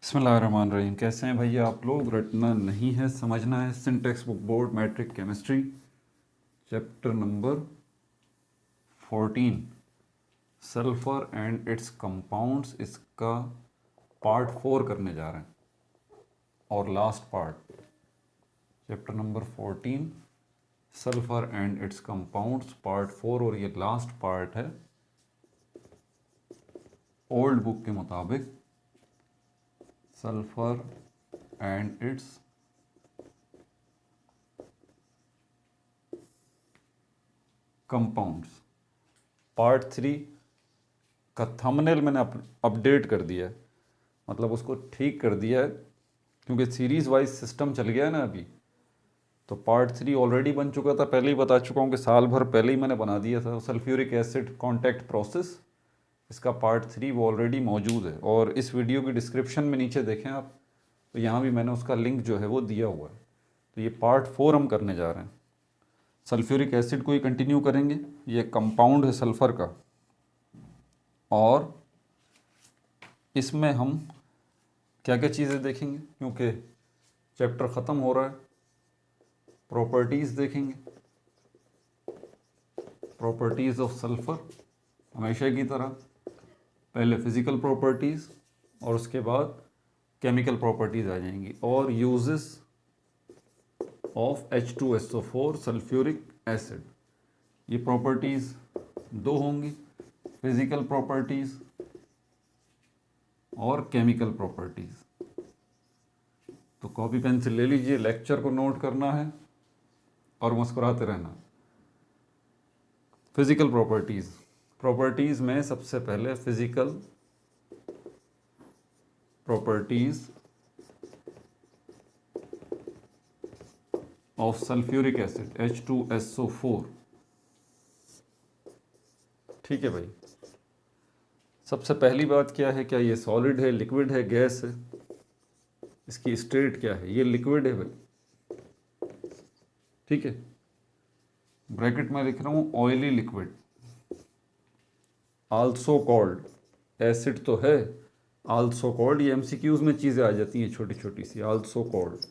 बिस्मिल्लाहिर्रहमानिर्रहीम। कैसे हैं भैया आप लोग? रटना नहीं है, समझना है। Syntax book board matric chemistry chapter number 14 sulphur and its compounds, इसका पार्ट 4 करने जा रहे हैं और last part. Chapter number 14 sulphur and its compounds part 4 और ये लास्ट पार्ट है ओल्ड बुक के मुताबिक। Sulphur and its compounds part 3 का थंबनेल मैंने अपडेट कर दिया है, मतलब उसको ठीक कर दिया है, क्योंकि सीरीज़ वाइज सिस्टम चल गया है ना अभी। तो पार्ट 3 ऑलरेडी बन चुका था, पहले ही बता चुका हूँ कि साल भर पहले ही मैंने बना दिया था। सल्फ्यूरिक एसिड कॉन्टैक्ट प्रोसेस, इसका पार्ट 3 वो ऑलरेडी मौजूद है। और इस वीडियो की डिस्क्रिप्शन में नीचे देखें आप, तो यहाँ भी मैंने उसका लिंक जो है वो दिया हुआ है। तो ये पार्ट 4 हम करने जा रहे हैं। सल्फ्यूरिक एसिड को ही कंटिन्यू करेंगे। ये कंपाउंड है सल्फ़र का, और इसमें हम क्या क्या चीज़ें देखेंगे, क्योंकि चैप्टर ख़त्म हो रहा है। प्रॉपर्टीज़ देखेंगे, प्रॉपर्टीज़ ऑफ सल्फ़र हमेशा की तरह। पहले फिज़िकल प्रॉपर्टीज़ और उसके बाद केमिकल प्रॉपर्टीज़ आ जाएंगी, और uses of H2SO4 sulphuric acid. ये प्रॉपर्टीज़ दो होंगी, फिज़िकल प्रॉपर्टीज़ और केमिकल प्रॉपर्टीज़। तो कॉपी पेंसिल ले लीजिए, लेक्चर को नोट करना है और मुस्कुराते रहना। फिज़िकल प्रॉपर्टीज़, प्रॉपर्टीज़ में सबसे पहले physical properties of sulphuric acid H2SO4। ठीक है भाई, सबसे पहली बात क्या है, क्या ये सॉलिड है, लिक्विड है, गैस है? इसकी स्टेट क्या है? ये लिक्विड है भाई, ठीक है। ब्रैकेट में लिख रहा हूँ oily liquid, also called. Acid तो है, आल्सो कॉल्ड, ये एमसीक्यूज में चीज़ें आ जाती हैं छोटी छोटी सी। Also called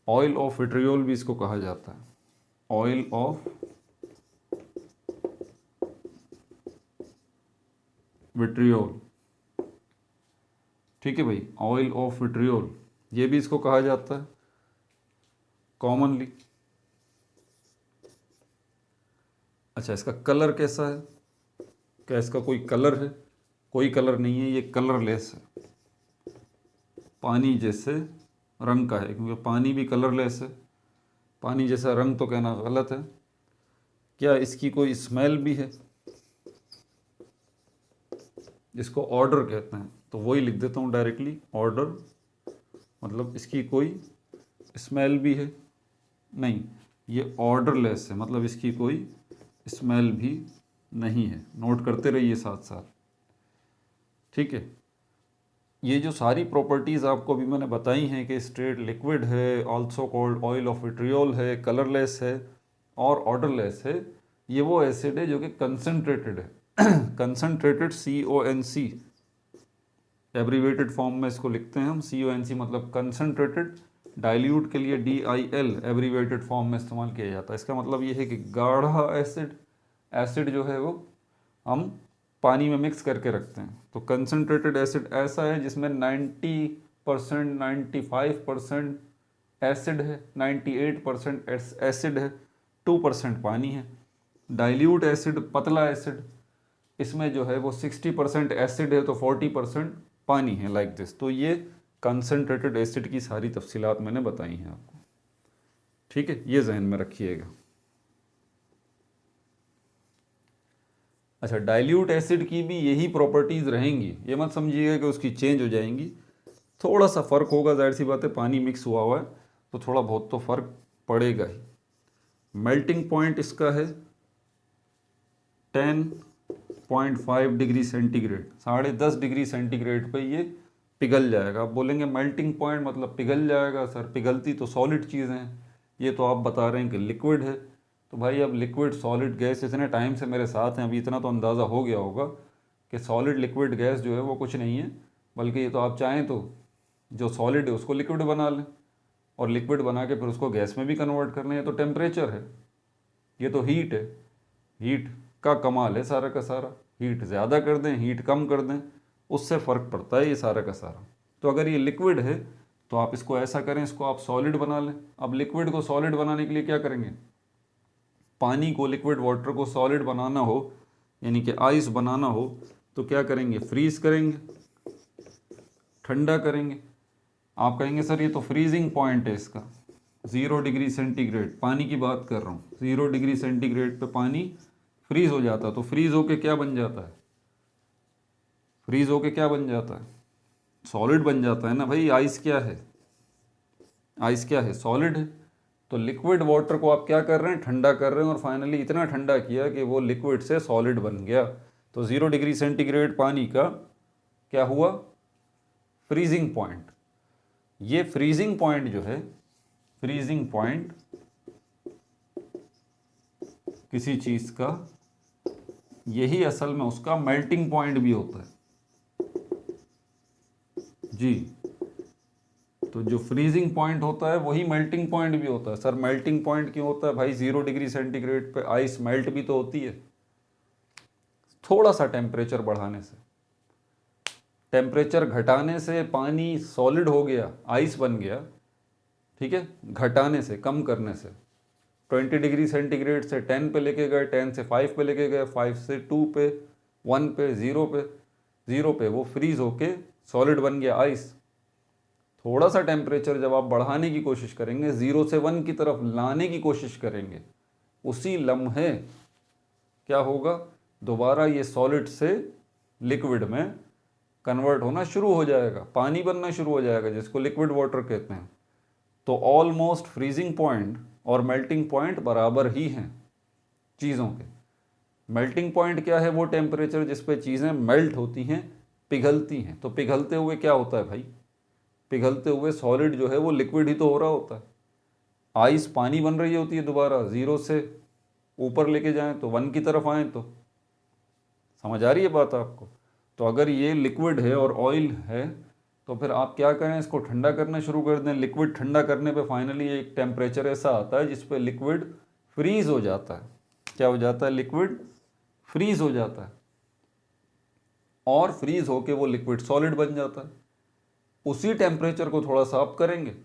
oil of vitriol भी इसको कहा जाता है, ऑयल ऑफ विट्रियोल। ठीक है भाई, ऑयल ऑफ विट्रियोल ये भी इसको कहा जाता है कॉमनली। अच्छा, इसका कलर कैसा है? क्या इसका कोई कलर है? कोई कलर नहीं है, ये कलरलेस है, पानी जैसे रंग का है, क्योंकि पानी भी कलरलेस है। पानी जैसा रंग तो कहना गलत है। क्या इसकी कोई स्मेल भी है? जिसको ऑर्डर कहते हैं, तो वही लिख देता हूँ डायरेक्टली, ऑर्डर। मतलब इसकी कोई स्मेल भी है? नहीं, ये ऑर्डरलेस है, मतलब इसकी कोई स्मेल भी नहीं है। नोट करते रहिए साथ साथ, ठीक है। ये जो सारी प्रॉपर्टीज़ आपको अभी मैंने बताई हैं कि स्ट्रेट लिक्विड है, also called oil of vitriol है, कलरलेस है और ऑर्डरलेस है, ये वो एसिड है जो कि कंसनट्रेटेड है। कंसनट्रेटेड CONC एब्रीवेटेड फॉर्म में इसको लिखते हैं हम। CONC मतलब कंसनट्रेटेड। डाइल्यूट के लिए DIL एब्रीवेटेड फॉर्म में इस्तेमाल किया जाता है। इसका मतलब ये है कि गाढ़ा एसिड, एसिड जो है वो हम पानी में मिक्स करके रखते हैं। तो कंसनट्रेटेड एसिड ऐसा है जिसमें 90%, 95% एसिड है, 98% एसिड है, 2% पानी है। डाइल्यूट एसिड, पतला एसिड, इसमें जो है वो 60% एसिड है तो 40% पानी है, लाइक दिस। तो ये कंसनट्रेटेड एसिड की सारी तफसीलात मैंने बताई हैं आपको, ठीक है, ये जहन में रखिएगा। अच्छा, डाइल्यूट एसिड की भी यही प्रॉपर्टीज़ रहेंगी, ये मत समझिएगा कि उसकी चेंज हो जाएंगी। थोड़ा सा फ़र्क होगा, जाहिर सी बात है, पानी मिक्स हुआ हुआ है तो थोड़ा बहुत तो फ़र्क पड़ेगा ही। मेल्टिंग पॉइंट इसका है 10.5 डिग्री सेंटीग्रेड, 10.5 डिग्री सेंटीग्रेड पे ये पिघल जाएगा। आप बोलेंगे मेल्टिंग पॉइंट मतलब पिघल जाएगा सर, पिघलती तो सॉलिड चीज़ें हैं, ये तो आप बता रहे हैं कि लिक्विड है। तो भाई अब लिक्विड, सॉलिड, गैस इतने टाइम से मेरे साथ हैं, अभी इतना तो अंदाज़ा हो गया होगा कि सॉलिड लिक्विड गैस जो है वो कुछ नहीं है। बल्कि ये तो आप चाहें तो जो सॉलिड है उसको लिक्विड बना लें, और लिक्विड बना के फिर उसको गैस में भी कन्वर्ट कर लें। ये तो टेम्परेचर है, ये तो हीट है। हीट का कमाल है सारा का सारा। हीट ज़्यादा कर दें, हीट कम कर दें, उससे फ़र्क पड़ता है ये सारा का सारा। तो अगर ये लिक्विड है तो आप इसको ऐसा करें, इसको आप सॉलिड बना लें। अब लिक्विड को सॉलिड बनाने के लिए क्या करेंगे, पानी को, लिक्विड वाटर को सॉलिड बनाना हो, यानी कि आइस बनाना हो, तो क्या करेंगे, फ्रीज करेंगे, ठंडा करेंगे। आप कहेंगे सर ये तो फ्रीजिंग पॉइंट है इसका, 0 डिग्री सेंटीग्रेड, पानी की बात कर रहा हूँ, 0 डिग्री सेंटीग्रेड पे पानी फ्रीज हो जाता है। तो फ्रीज होके क्या बन जाता है, फ्रीज होके क्या बन जाता है, सॉलिड बन जाता है ना भाई। आइस क्या है, आइस क्या है, सॉलिड है। तो लिक्विड वाटर को आप क्या कर रहे हैं, ठंडा कर रहे हैं, और फाइनली इतना ठंडा किया कि वो लिक्विड से सॉलिड बन गया। तो 0 डिग्री सेंटीग्रेड पानी का क्या हुआ, फ्रीजिंग पॉइंट। ये फ्रीजिंग पॉइंट जो है, फ्रीजिंग पॉइंट किसी चीज़ का, यही असल में उसका मेल्टिंग पॉइंट भी होता है जी। तो जो फ्रीजिंग पॉइंट होता है वही मेल्टिंग पॉइंट भी होता है। सर मेल्टिंग पॉइंट क्यों होता है भाई, 0 डिग्री सेंटीग्रेड पे आइस मेल्ट भी तो होती है, थोड़ा सा टेम्परेचर बढ़ाने से, टेम्परेचर घटाने से पानी सॉलिड हो गया, आइस बन गया, ठीक है, घटाने से, कम करने से। 20 डिग्री सेंटीग्रेड से 10 पे लेके गए, 10 से 5 पे लेके गए, 5 से 2 पे, 1 पे, 0 पे, 0 पे वो फ्रीज होके सॉलिड बन गया आइस। थोड़ा सा टेम्परेचर जब आप बढ़ाने की कोशिश करेंगे, 0 से 1 की तरफ लाने की कोशिश करेंगे, उसी लम्हे क्या होगा, दोबारा ये सॉलिड से लिक्विड में कन्वर्ट होना शुरू हो जाएगा, पानी बनना शुरू हो जाएगा, जिसको लिक्विड वाटर कहते हैं। तो ऑलमोस्ट फ्रीजिंग पॉइंट और मेल्टिंग पॉइंट बराबर ही हैं चीज़ों के। मेल्टिंग पॉइंट क्या है, वो टेम्परेचर जिस पे चीज़ें मेल्ट होती हैं, पिघलती हैं। तो पिघलते हुए क्या होता है भाई, पिघलते हुए सॉलिड जो है वो लिक्विड ही तो हो रहा होता है। आइस पानी बन रही होती है, दोबारा 0 से ऊपर लेके जाएं तो 1 की तरफ आएँ तो, समझ आ रही है बात आपको। तो अगर ये लिक्विड है और ऑयल है तो फिर आप क्या करें, इसको ठंडा करना शुरू कर दें। लिक्विड ठंडा करने पे फाइनली एक टेम्परेचर ऐसा आता है जिस पे लिक्विड फ्रीज हो जाता है। क्या हो जाता है, लिक्विड फ्रीज हो जाता है, और फ्रीज होके वो लिक्विड सॉलिड बन जाता है। उसी टेम्परेचर को थोड़ा सा अप करेंगे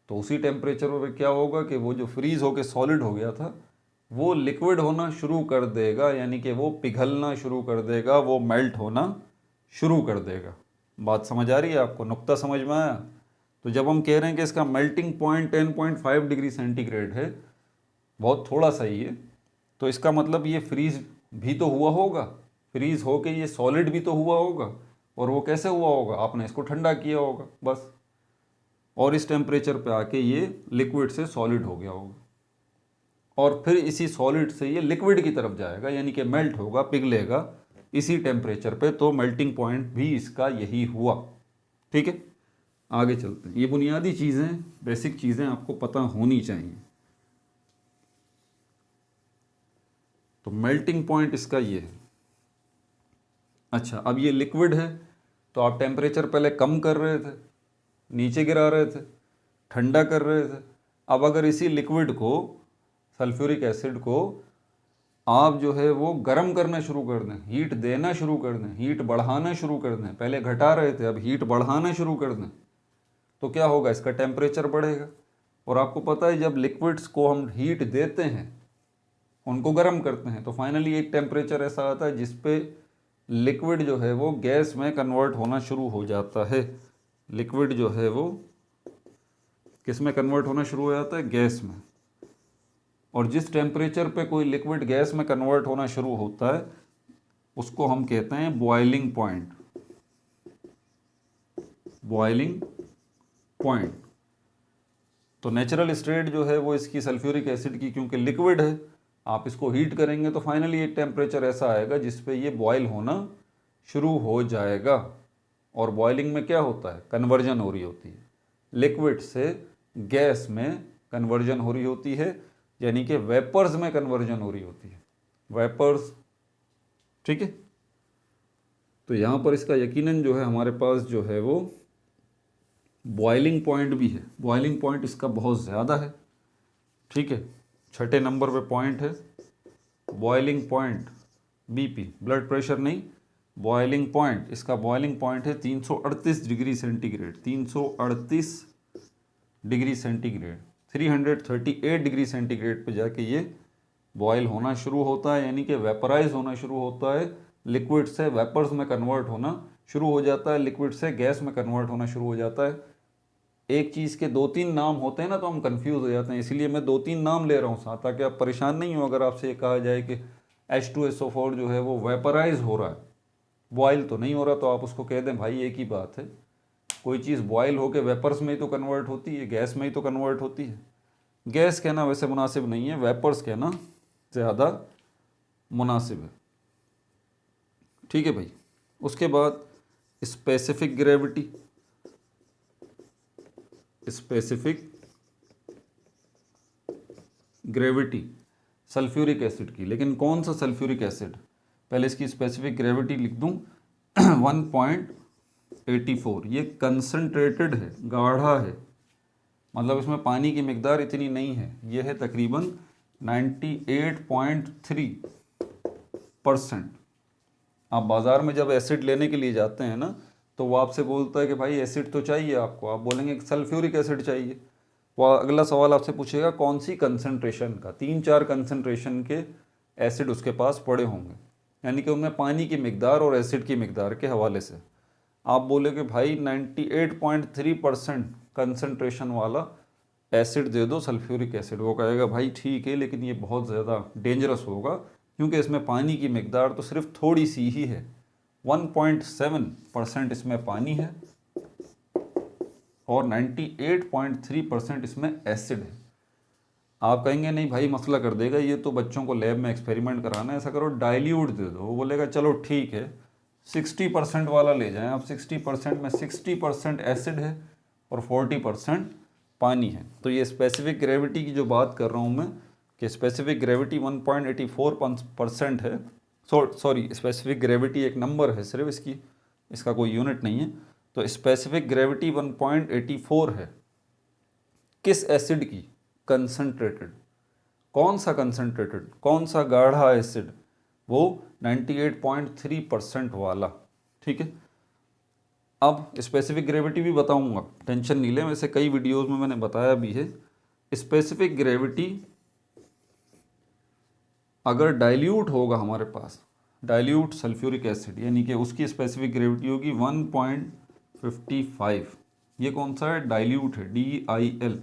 तो उसी टेम्परेचर पर क्या होगा कि वो जो फ्रीज होके सॉलिड हो गया था वो लिक्विड होना शुरू कर देगा, यानी कि वो पिघलना शुरू कर देगा, वो मेल्ट होना शुरू कर देगा। बात समझ आ रही है आपको, नुक्ता समझ में आया। तो जब हम कह रहे हैं कि इसका मेल्टिंग पॉइंट 10.5 डिग्री सेंटीग्रेड है, बहुत थोड़ा सा ही है, तो इसका मतलब ये फ्रीज भी तो हुआ होगा, फ्रीज होके ये सॉलिड भी तो हुआ होगा। और वो कैसे हुआ होगा, आपने इसको ठंडा किया होगा बस, और इस टेम्परेचर पे आके ये लिक्विड से सॉलिड हो गया होगा, और फिर इसी सॉलिड से ये लिक्विड की तरफ जाएगा, यानी कि मेल्ट होगा, पिघलेगा इसी टेम्परेचर पे। तो मेल्टिंग पॉइंट भी इसका यही हुआ। ठीक है, आगे चलते हैं। ये बुनियादी चीज़ें, बेसिक चीज़ें आपको पता होनी चाहिए। तो मेल्टिंग पॉइंट इसका ये है। अच्छा, अब ये लिक्विड है तो आप टेम्परेचर पहले कम कर रहे थे, नीचे गिरा रहे थे, ठंडा कर रहे थे। अब अगर इसी लिक्विड को, सल्फ्यूरिक एसिड को, आप जो है वो गर्म करना शुरू कर दें, हीट देना शुरू कर दें, हीट बढ़ाना शुरू कर दें, पहले घटा रहे थे अब हीट बढ़ाना शुरू कर दें, तो क्या होगा, इसका टेम्परेचर बढ़ेगा। और आपको पता है जब लिक्विड्स को हम हीट देते हैं, उनको गर्म करते हैं, तो फाइनली एक टेम्परेचर ऐसा आता है जिस पे लिक्विड जो है वो गैस में कन्वर्ट होना शुरू हो जाता है। लिक्विड जो है वो किस में कन्वर्ट होना शुरू हो जाता है, गैस में। और जिस टेम्परेचर पे कोई लिक्विड गैस में कन्वर्ट होना शुरू होता है उसको हम कहते हैं बॉइलिंग पॉइंट। Boiling point. तो नेचुरल स्टेट जो है वो इसकी सल्फ्यूरिक एसिड की, क्योंकि लिक्विड है, आप इसको हीट करेंगे तो फाइनली एक टेम्परेचर ऐसा आएगा जिस पे ये बॉयल होना शुरू हो जाएगा। और बॉइलिंग में क्या होता है, कन्वर्जन हो रही होती है, लिक्विड से गैस में कन्वर्जन हो रही होती है, यानी कि वेपर्स में कन्वर्जन हो रही होती है, वेपर्स। ठीक है, तो यहाँ पर इसका यकीनन जो है हमारे पास जो है वो बॉइलिंग पॉइंट भी है, बॉइलिंग पॉइंट इसका बहुत ज़्यादा है, ठीक है। छठे नंबर पे पॉइंट है boiling point, BP blood pressure नहीं, बॉइलिंग पॉइंट, इसका बॉइलिंग पॉइंट है 338 degree centigrade, 338 degree centigrade, 338 degree centigrade पे जाके ये बॉयल होना शुरू होता है, यानी कि वेपराइज होना शुरू होता है, लिक्विड से वेपर्स में कन्वर्ट होना शुरू हो जाता है, लिक्विड से गैस में कन्वर्ट होना शुरू हो जाता है। एक चीज़ के दो तीन नाम होते हैं ना तो हम कंफ्यूज हो जाते हैं, इसीलिए मैं दो तीन नाम ले रहा हूँ साथ, ताकि आप परेशान नहीं हो अगर आपसे ये कहा जाए कि H2SO4 जो है वो वेपराइज हो रहा है, बॉयल तो नहीं हो रहा, तो आप उसको कह दें भाई एक ही बात है, कोई चीज़ बॉयल होकर वेपर्स में ही तो कन्वर्ट होती है, गैस में ही तो कन्वर्ट होती है। गैस कहना वैसे मुनासिब नहीं है, वेपर्स कहना ज़्यादा मुनासिब है, ठीक है भाई। उसके बाद specific gravity, specific gravity sulphuric acid की, लेकिन कौन सा सल्फ्यूरिक एसिड, पहले इसकी स्पेसिफिक ग्रेविटी लिख दूं 1.84, ये कंसंट्रेटेड है, गाढ़ा है, मतलब इसमें पानी की मिकदार इतनी नहीं है, ये है तकरीबन 98.3%। आप बाज़ार में जब एसिड लेने के लिए जाते हैं ना तो वो आपसे बोलता है कि भाई एसिड तो चाहिए आपको, आप बोलेंगे सल्फ्यूरिक एसिड चाहिए, वो अगला सवाल आपसे पूछेगा कौन सी कंसंट्रेशन का, 3-4 कंसंट्रेशन के एसिड उसके पास पड़े होंगे, यानी कि उनमें पानी की मिकदार और एसिड की मिकदार के हवाले से आप बोलोगे भाई 98.3% कंसंट्रेशन वाला एसिड दे दो, सल्फ्यूरिक एसिड, वो कहेगा भाई ठीक है लेकिन ये बहुत ज़्यादा डेंजरस होगा क्योंकि इसमें पानी की मिकदार तो सिर्फ थोड़ी सी ही है, 1.7% इसमें पानी है और 98.3% इसमें एसिड है। आप कहेंगे नहीं भाई मसला कर देगा, ये तो बच्चों को लैब में एक्सपेरिमेंट कराना है, ऐसा करो डाइल्यूट दे दो, वो बोलेगा चलो ठीक है 60% वाला ले जाएं आप, 60% में 60% एसिड है और 40% पानी है। तो ये स्पेसिफिक ग्रेविटी की जो बात कर रहा हूँ मैं कि स्पेसिफिक ग्रेविटी 1.84% है, सॉरी स्पेसिफिक ग्रेविटी एक नंबर है सिर्फ, इसका कोई यूनिट नहीं है, तो स्पेसिफिक ग्रेविटी 1.84 है किस एसिड की, कंसंट्रेटेड, कौन सा कंसंट्रेटेड, कौन सा गाढ़ा एसिड, वो 98.3% वाला, ठीक है। अब स्पेसिफिक ग्रेविटी भी बताऊंगा, टेंशन नहीं ले, वैसे कई वीडियोस में मैंने बताया भी है। स्पेसिफिक ग्रेविटी अगर डाइल्यूट होगा हमारे पास, डाइल्यूट सल्फ्यूरिक एसिड, यानी कि उसकी स्पेसिफिक ग्रेविटी होगी 1.55, ये कौन सा है, डाइल्यूट है, DIL।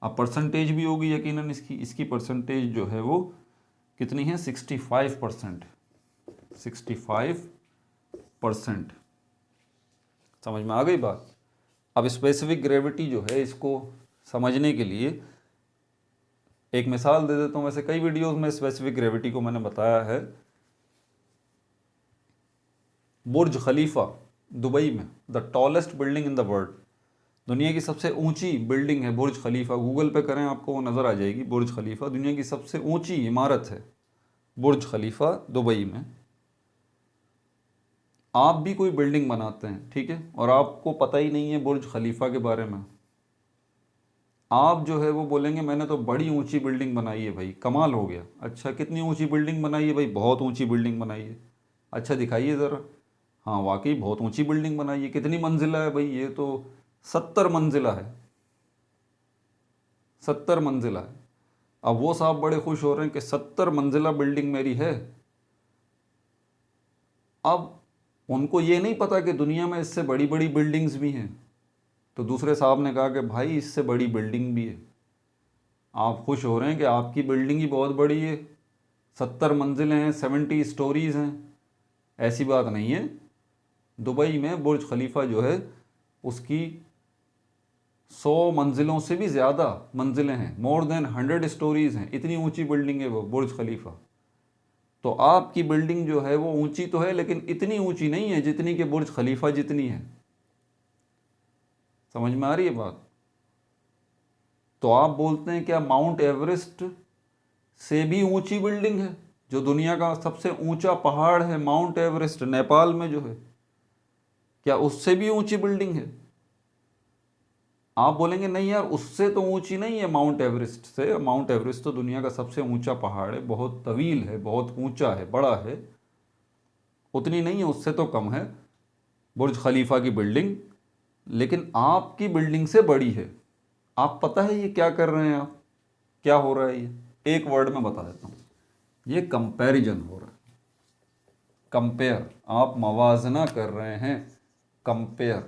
अब परसेंटेज भी होगी यकीनन इसकी परसेंटेज जो है वो कितनी है, 65%, 65%। समझ में आ गई बात। अब स्पेसिफिक ग्रेविटी जो है इसको समझने के लिए एक मिसाल दे देता हूँ, वैसे कई वीडियोस में स्पेसिफिक ग्रेविटी को मैंने बताया है। बुर्ज खलीफा दुबई में, the tallest building in the world, दुनिया की सबसे ऊंची बिल्डिंग है बुर्ज खलीफा, गूगल पे करें आपको वो नज़र आ जाएगी, बुर्ज खलीफा दुनिया की सबसे ऊंची इमारत है, बुर्ज खलीफा दुबई में। आप भी कोई बिल्डिंग बनाते हैं, ठीक है, और आपको पता ही नहीं है बुर्ज खलीफा के बारे में, आप जो है वो बोलेंगे मैंने तो बड़ी ऊंची बिल्डिंग बनाई है भाई, कमाल हो गया। अच्छा कितनी ऊंची बिल्डिंग बनाई है भाई, बहुत ऊंची बिल्डिंग बनाई है। अच्छा दिखाइए ज़रा, हाँ वाकई बहुत ऊंची बिल्डिंग बनाई है, कितनी मंजिला है भाई, ये तो 70 मंजिला है, 70 मंजिला है। अब वो साहब बड़े खुश हो रहे हैं कि 70 मंजिला बिल्डिंग मेरी है। अब उनको ये नहीं पता कि दुनिया में इससे बड़ी बड़ी बिल्डिंग्स भी हैं, तो दूसरे साहब ने कहा कि भाई इससे बड़ी बिल्डिंग भी है। आप खुश हो रहे हैं कि आपकी बिल्डिंग ही बहुत बड़ी है, 70 मंजिलें हैं, 70 स्टोरीज़ हैं, ऐसी बात नहीं है। दुबई में बुर्ज खलीफा जो है उसकी 100 मंजिलों से भी ज़्यादा मंजिलें हैं, मोर देन 100 स्टोरीज़ हैं, इतनी ऊंची बिल्डिंग है वो बुर्ज खलीफा। तो आपकी बिल्डिंग जो है वो ऊंची तो है लेकिन इतनी ऊंची नहीं है जितनी कि बुर्ज खलीफा जितनी है। समझ में आ रही है बात। तो आप बोलते हैं क्या माउंट एवरेस्ट से भी ऊंची बिल्डिंग है, जो दुनिया का सबसे ऊंचा पहाड़ है माउंट एवरेस्ट नेपाल में जो है, क्या उससे भी ऊंची बिल्डिंग है? आप बोलेंगे नहीं यार, उससे तो ऊंची नहीं है माउंट एवरेस्ट से। माउंट एवरेस्ट तो दुनिया का सबसे ऊंचा पहाड़ है, बहुत तवील है, बहुत ऊंचा है, बड़ा है। उतनी नहीं है, उससे तो कम है बुर्ज खलीफा की बिल्डिंग, लेकिन आपकी बिल्डिंग से बड़ी है। आप पता है ये क्या कर रहे हैं आप? क्या हो रहा है? ये एक वर्ड में बता देता हूँ, ये कंपैरिजन हो रहा है। कंपेयर, आप मवाजना कर रहे हैं। कंपेयर,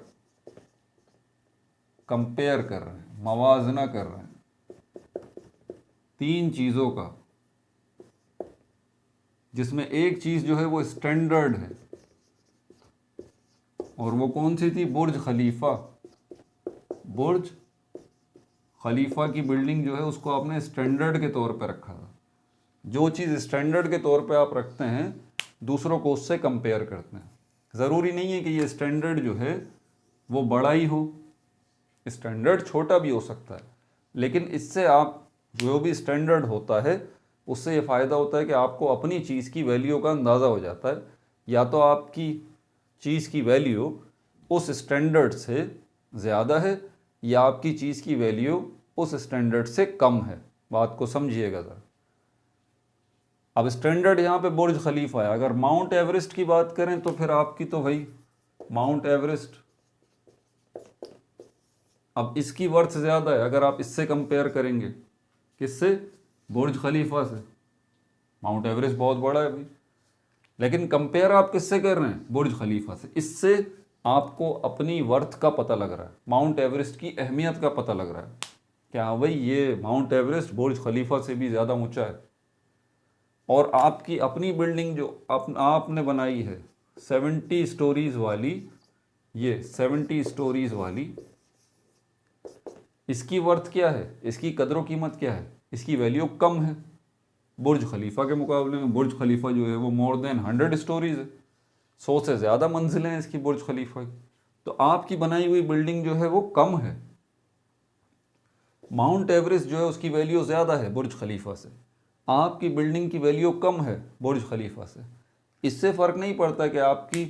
कंपेयर कर रहे हैं, मवाजना कर रहे हैं तीन चीज़ों का, जिसमें एक चीज़ जो है वो स्टैंडर्ड है, और वो कौन सी थी? बुर्ज खलीफा। बुर्ज खलीफा की बिल्डिंग जो है उसको आपने स्टैंडर्ड के तौर पे रखा था। जो चीज़ स्टैंडर्ड के तौर पे आप रखते हैं, दूसरों को उससे कंपेयर करते हैं। ज़रूरी नहीं है कि ये स्टैंडर्ड जो है वो बड़ा ही हो, स्टैंडर्ड छोटा भी हो सकता है, लेकिन इससे आप जो भी स्टैंडर्ड होता है उससे ये फ़ायदा होता है कि आपको अपनी चीज़ की वैल्यू का अंदाज़ा हो जाता है। या तो आपकी चीज़ की वैल्यू उस स्टैंडर्ड से ज़्यादा है, या आपकी चीज़ की वैल्यू उस स्टैंडर्ड से कम है। बात को समझिएगा ज़रा। अब स्टैंडर्ड यहाँ पे बुर्ज खलीफा है। अगर माउंट एवरेस्ट की बात करें तो फिर आपकी तो भाई माउंट एवरेस्ट, अब इसकी वर्थ ज़्यादा है अगर आप इससे कंपेयर करेंगे। किससे? बुर्ज खलीफा से। माउंट एवरेस्ट बहुत बड़ा है भाई, लेकिन कंपेयर आप किससे कर रहे हैं? बुर्ज खलीफा से। इससे आपको अपनी वर्थ का पता लग रहा है, माउंट एवरेस्ट की अहमियत का पता लग रहा है कि हाँ भाई ये माउंट एवरेस्ट बुर्ज खलीफा से भी ज़्यादा ऊंचा है। और आपकी अपनी बिल्डिंग जो आपने बनाई है 70 स्टोरीज वाली, ये 70 स्टोरीज वाली, इसकी वर्थ क्या है? इसकी कदर कीमत क्या है? इसकी वैल्यू कम है बुर्ज खलीफा के मुकाबले में। बुर्ज खलीफा जो है वो मोर देन 100 स्टोरीज है, 100 से ज़्यादा मंजिलें हैं इसकी बुर्ज खलीफा की। तो आपकी बनाई हुई बिल्डिंग जो है वो कम है। माउंट एवरेस्ट जो है उसकी वैल्यू ज़्यादा है बुर्ज खलीफा से, आपकी बिल्डिंग की वैल्यू कम है बुर्ज खलीफा से। इससे फ़र्क नहीं पड़ता कि आपकी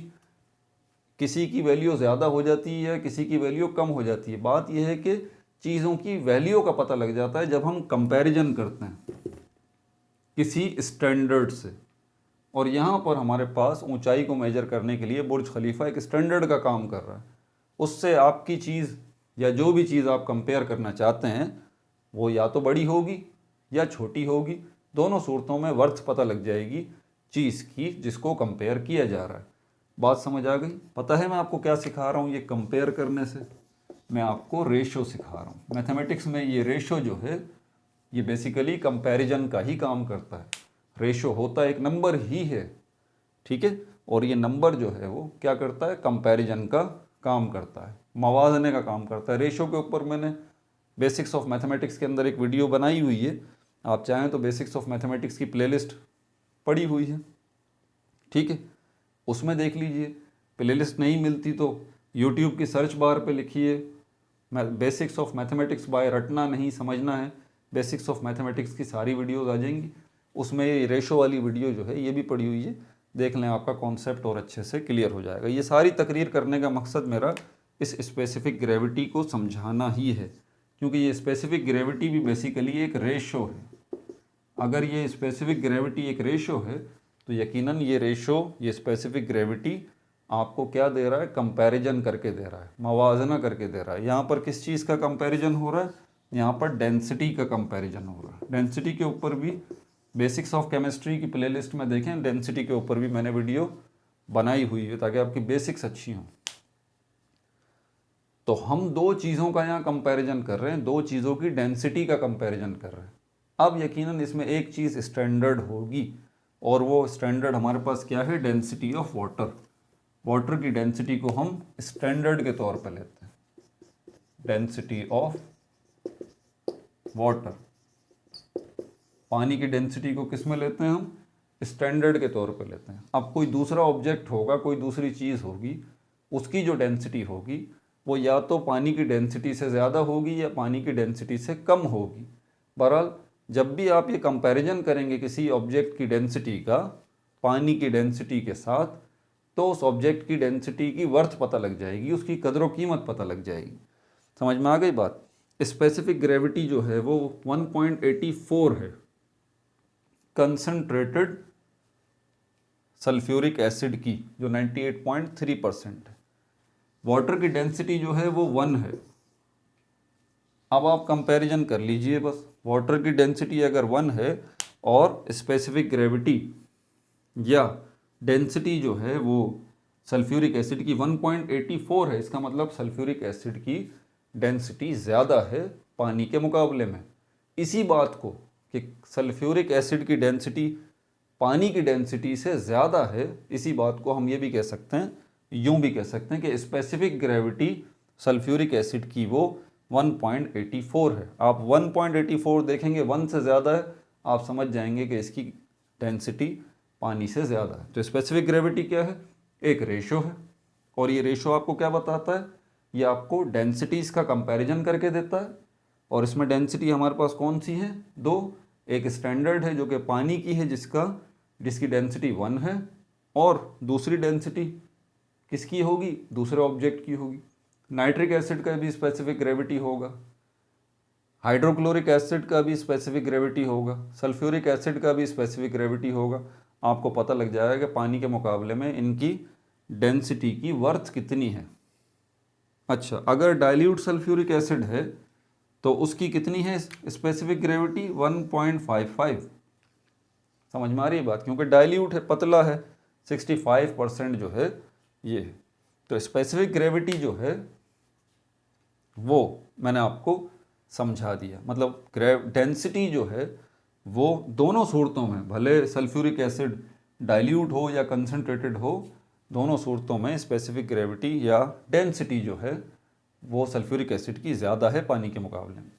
किसी की वैल्यू ज़्यादा हो जाती है, किसी की वैल्यू कम हो जाती है। बात यह है कि चीज़ों की वैल्यू का पता लग जाता है जब हम कंपैरिजन करते हैं किसी स्टैंडर्ड से। और यहाँ पर हमारे पास ऊंचाई को मेजर करने के लिए बुर्ज खलीफा एक स्टैंडर्ड का काम कर रहा है। उससे आपकी चीज़ या जो भी चीज़ आप कंपेयर करना चाहते हैं वो या तो बड़ी होगी या छोटी होगी। दोनों सूरतों में वर्थ पता लग जाएगी चीज़ की जिसको कंपेयर किया जा रहा है। बात समझ आ गई? पता है मैं आपको क्या सिखा रहा हूँ? ये कंपेयर करने से मैं आपको रेशो सिखा रहा हूँ। मैथमेटिक्स में ये रेशो जो है ये बेसिकली कंपैरिजन का ही काम करता है। रेशो होता एक नंबर ही है, ठीक है, और ये नंबर जो है वो क्या करता है? कंपैरिजन का काम करता है, मवाजने का काम करता है। रेशो के ऊपर मैंने बेसिक्स ऑफ मैथमेटिक्स के अंदर एक वीडियो बनाई हुई है, आप चाहें तो बेसिक्स ऑफ मैथमेटिक्स की प्लेलिस्ट पड़ी हुई है, ठीक है, उसमें देख लीजिए। प्लेलिस्ट नहीं मिलती तो यूट्यूब की सर्च बार पे लिखिए बेसिक्स ऑफ मैथमेटिक्स बाय रटना नहीं समझना है, बेसिक्स ऑफ मैथमेटिक्स की सारी वीडियोस आ जाएंगी। उसमें ये रेशो वाली वीडियो जो है ये भी पड़ी हुई है, देख लें, आपका कॉन्सेप्ट और अच्छे से क्लियर हो जाएगा। ये सारी तकरीर करने का मकसद मेरा इस स्पेसिफिक ग्रेविटी को समझाना ही है, क्योंकि ये स्पेसिफिक ग्रेविटी भी बेसिकली एक रेशो है। अगर ये स्पेसिफिक ग्रेविटी एक रेशो है तो यकीनन ये रेशो, ये स्पेसिफिक ग्रेविटी आपको क्या दे रहा है? कंपैरिजन करके दे रहा है, मवाजना करके दे रहा है। यहाँ पर किस चीज़ का कंपैरिजन हो रहा है? यहाँ पर डेंसिटी का कंपैरिजन हो रहा है। डेंसिटी के ऊपर भी बेसिक्स ऑफ केमिस्ट्री की प्लेलिस्ट में देखें, डेंसिटी के ऊपर भी मैंने वीडियो बनाई हुई है ताकि आपकी बेसिक्स अच्छी हों। तो हम दो चीज़ों का यहाँ कंपैरिजन कर रहे हैं, दो चीज़ों की डेंसिटी का कंपैरिजन कर रहे हैं। अब यकीनन इसमें एक चीज़ स्टैंडर्ड होगी, और वो स्टैंडर्ड हमारे पास क्या है? Density of water. वाटर की डेंसिटी को हम स्टैंडर्ड के तौर पर लेते हैं, डेंसिटी ऑफ वाटर। पानी की डेंसिटी को किस में लेते हैं हम? स्टैंडर्ड के तौर पर लेते हैं। अब कोई दूसरा ऑब्जेक्ट होगा, कोई दूसरी चीज़ होगी, उसकी जो डेंसिटी होगी वो या तो पानी की डेंसिटी से ज़्यादा होगी या पानी की डेंसिटी से कम होगी। बहरहाल जब भी आप ये कंपैरिजन करेंगे किसी ऑब्जेक्ट की डेंसिटी का पानी की डेंसिटी के साथ, तो उस ऑब्जेक्ट की डेंसिटी की वर्थ पता लग जाएगी, उसकी कदर कीमत पता लग जाएगी। समझ में आ गई बात। स्पेसिफिक ग्रेविटी जो है वो 1.84 है कंसंट्रेटेड सल्फ्यूरिक एसिड की, जो 98.3% है। वाटर की डेंसिटी जो है वो 1 है। अब आप कंपैरिजन कर लीजिए बस, वाटर की डेंसिटी अगर 1 है और स्पेसिफिक ग्रेविटी या डेंसिटी जो है वो सल्फ्यूरिक एसिड की 1.84 है, इसका मतलब सल्फ्यूरिक एसिड की डेंसिटी ज़्यादा है पानी के मुकाबले में। इसी बात को कि सल्फ्यूरिक एसिड की डेंसिटी पानी की डेंसिटी से ज़्यादा है, इसी बात को हम ये भी कह सकते हैं, यूं भी कह सकते हैं कि स्पेसिफिक ग्रेविटी सल्फ्यूरिक एसिड की वो 1.84 है। आप 1.84 देखेंगे, 1 से ज़्यादा है, आप समझ जाएंगे कि इसकी डेंसिटी पानी से ज़्यादा है। तो स्पेसिफिक ग्रेविटी क्या है? एक रेशो है, और ये रेशो आपको क्या बताता है? ये आपको डेंसिटीज़ का कंपैरिजन करके देता है। और इसमें डेंसिटी हमारे पास कौन सी है? दो। एक स्टैंडर्ड है जो कि पानी की है, जिसकी डेंसिटी 1 है, और दूसरी डेंसिटी किसकी होगी? दूसरे ऑब्जेक्ट की होगी। नाइट्रिक एसिड का भी स्पेसिफिक ग्रेविटी होगा, हाइड्रोक्लोरिक एसिड का भी स्पेसिफिक ग्रेविटी होगा, सल्फ्यूरिक एसिड का भी स्पेसिफिक ग्रेविटी होगा। आपको पता लग जाएगा कि पानी के मुकाबले में इनकी डेंसिटी की वर्थ कितनी है। अच्छा, अगर डाइल्यूट सल्फ्यूरिक एसिड है तो उसकी कितनी है स्पेसिफिक ग्रेविटी? 1.55। समझ में आ रही है बात? क्योंकि डाइल्यूट है, पतला है, 65% जो है ये है। तो स्पेसिफिक ग्रेविटी जो है वो मैंने आपको समझा दिया। मतलब डेंसिटी जो है वो दोनों सूरतों में, भले सल्फ्यूरिक एसिड डाइल्यूट हो या कंसनट्रेटेड हो, दोनों सूरतों में स्पेसिफिक ग्रेविटी या डेंसिटी जो है वो सल्फ्यूरिक एसिड की ज़्यादा है पानी के मुकाबले में।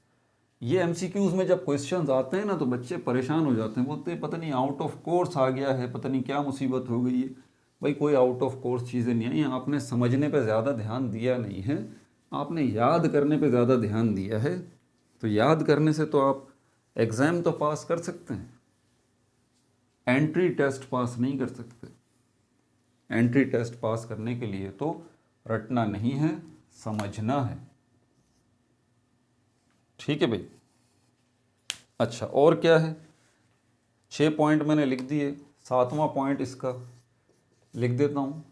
ये एमसीक्यूज़ में जब क्वेश्चंस आते हैं ना तो बच्चे परेशान हो जाते हैं, बोलते हैं पता नहीं आउट ऑफ कोर्स आ गया है, पता नहीं क्या मुसीबत हो गई है। भाई कोई आउट ऑफ कोर्स चीज़ें नहीं आई, आपने समझने पे ज़्यादा ध्यान दिया नहीं है, आपने याद करने पे ज़्यादा ध्यान दिया है। तो याद करने से तो आप एग्ज़ाम तो पास कर सकते हैं, एंट्री टेस्ट पास नहीं कर सकते। एंट्री टेस्ट पास करने के लिए तो रटना नहीं है, समझना है। ठीक है भाई। अच्छा, और क्या है? 6 पॉइंट मैंने लिख दिए, 7वां पॉइंट इसका लिख देता हूँ।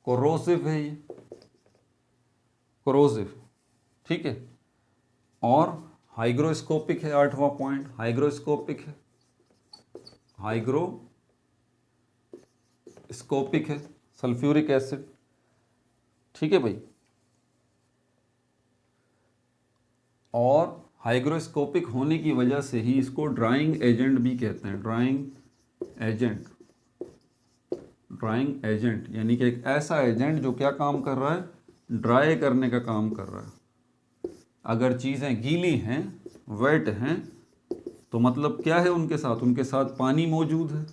कोरोसिव है ये, कोरोसिव, ठीक है। और हाइग्रोस्कोपिक है, 8वां पॉइंट हाइग्रोस्कोपिक है, हाइग्रोस्कोपिक है सल्फ्यूरिक एसिड। ठीक है भाई। और हाइग्रोस्कोपिक होने की वजह से ही इसको ड्राइंग एजेंट भी कहते हैं। ड्राइंग एजेंट यानी कि एक ऐसा एजेंट जो क्या काम कर रहा है? ड्राई करने का काम कर रहा है। अगर चीज़ें गीली हैं, वेट हैं, तो मतलब क्या है उनके साथ पानी मौजूद है।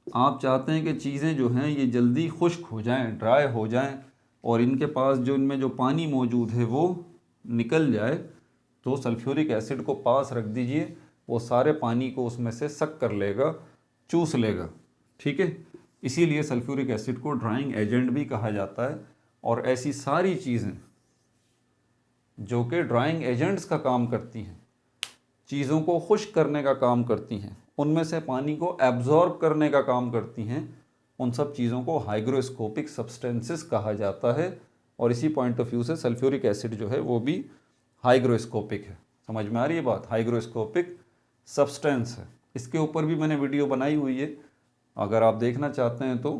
आप चाहते हैं कि चीज़ें जो हैं ये जल्दी खुश्क हो जाएं, ड्राई हो जाएं, और इनके पास जो इनमें जो पानी मौजूद है वो निकल जाए, तो सल्फ्यूरिक एसिड को पास रख दीजिए, वो सारे पानी को उसमें से सक कर लेगा, चूस लेगा। ठीक है, इसीलिए सल्फ्यूरिक एसिड को ड्राइंग एजेंट भी कहा जाता है। और ऐसी सारी चीज़ें जो कि ड्राइंग एजेंट्स का काम करती हैं, चीज़ों को खुश्क करने का काम करती हैं, उनमें से पानी को एब्जॉर्ब करने का काम करती हैं, उन सब चीज़ों को हाइग्रोस्कोपिक सब्सटेंसेस कहा जाता है। और इसी पॉइंट ऑफ व्यू से सल्फ्यूरिक एसिड जो है वो भी हाइग्रोस्कोपिक है। समझ में आ रही है बात? हाइग्रोस्कोपिक सब्सटेंस है। इसके ऊपर भी मैंने वीडियो बनाई हुई है, अगर आप देखना चाहते हैं तो।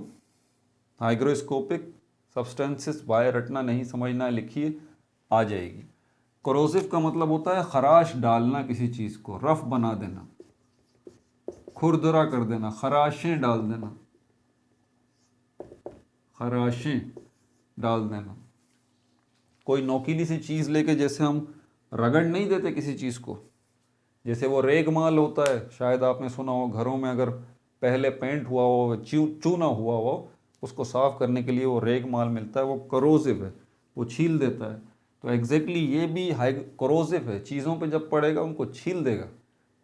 हाइग्रोस्कोपिक सब्सटेंसेस, बाय रटना नहीं समझना है, लिखिए, आ जाएगी। कोरोसिव का मतलब होता है खराश डालना, किसी चीज़ को रफ बना देना, खुरदरा कर देना, खराशें डाल देना, खराशें डाल देना। कोई नोकीली सी चीज़ लेके जैसे हम रगड़ नहीं देते किसी चीज़ को, जैसे वो रेगमाल होता है, शायद आपने सुना हो, घरों में अगर पहले पेंट हुआ हो, चूना हुआ हो, उसको साफ़ करने के लिए वो रेगमाल मिलता है, वो कोरोसिव है, वो छील देता है। तो एग्जैक्टली ये भी हाई कोरोसिव है, चीज़ों पे जब पड़ेगा उनको छील देगा,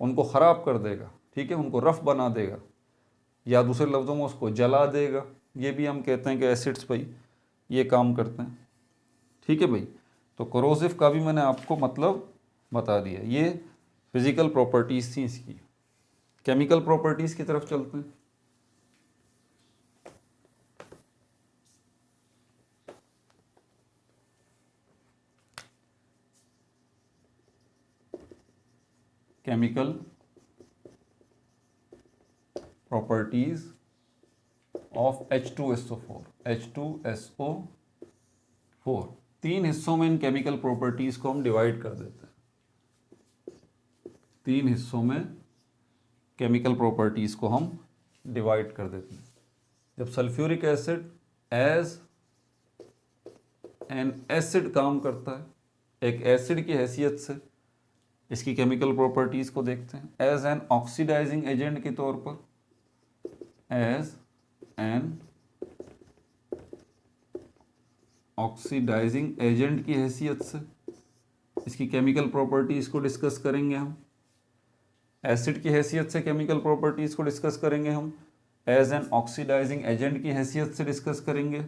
उनको ख़राब कर देगा, ठीक है, उनको रफ बना देगा, या दूसरे लफ्ज़ों में उसको जला देगा, ये भी हम कहते हैं कि एसिड्स भाई ये काम करते हैं। ठीक है भाई, तो कोरोसिव का भी मैंने आपको मतलब बता दिया। ये फिजिकल प्रॉपर्टीज़ थी इसकी। केमिकल प्रॉपर्टीज़ की तरफ चलते हैं। Chemical properties of H2SO4। H2SO4 तीन हिस्सों में इन केमिकल प्रॉपर्टीज को हम डिवाइड कर देते हैं। तीन हिस्सों में केमिकल प्रॉपर्टीज को हम डिवाइड कर देते हैं। जब sulphuric acid as an acid काम करता है, एक एसिड की हैसियत से इसकी केमिकल प्रॉपर्टीज को देखते हैं। एज एन ऑक्सीडाइजिंग एजेंट के तौर पर, एज एन ऑक्सीडाइजिंग एजेंट की हैसियत से इसकी केमिकल प्रॉपर्टीज को डिस्कस करेंगे हम। एसिड की हैसियत से केमिकल प्रॉपर्टीज को डिस्कस करेंगे हम। एज एन ऑक्सीडाइजिंग एजेंट की हैसियत से डिस्कस करेंगे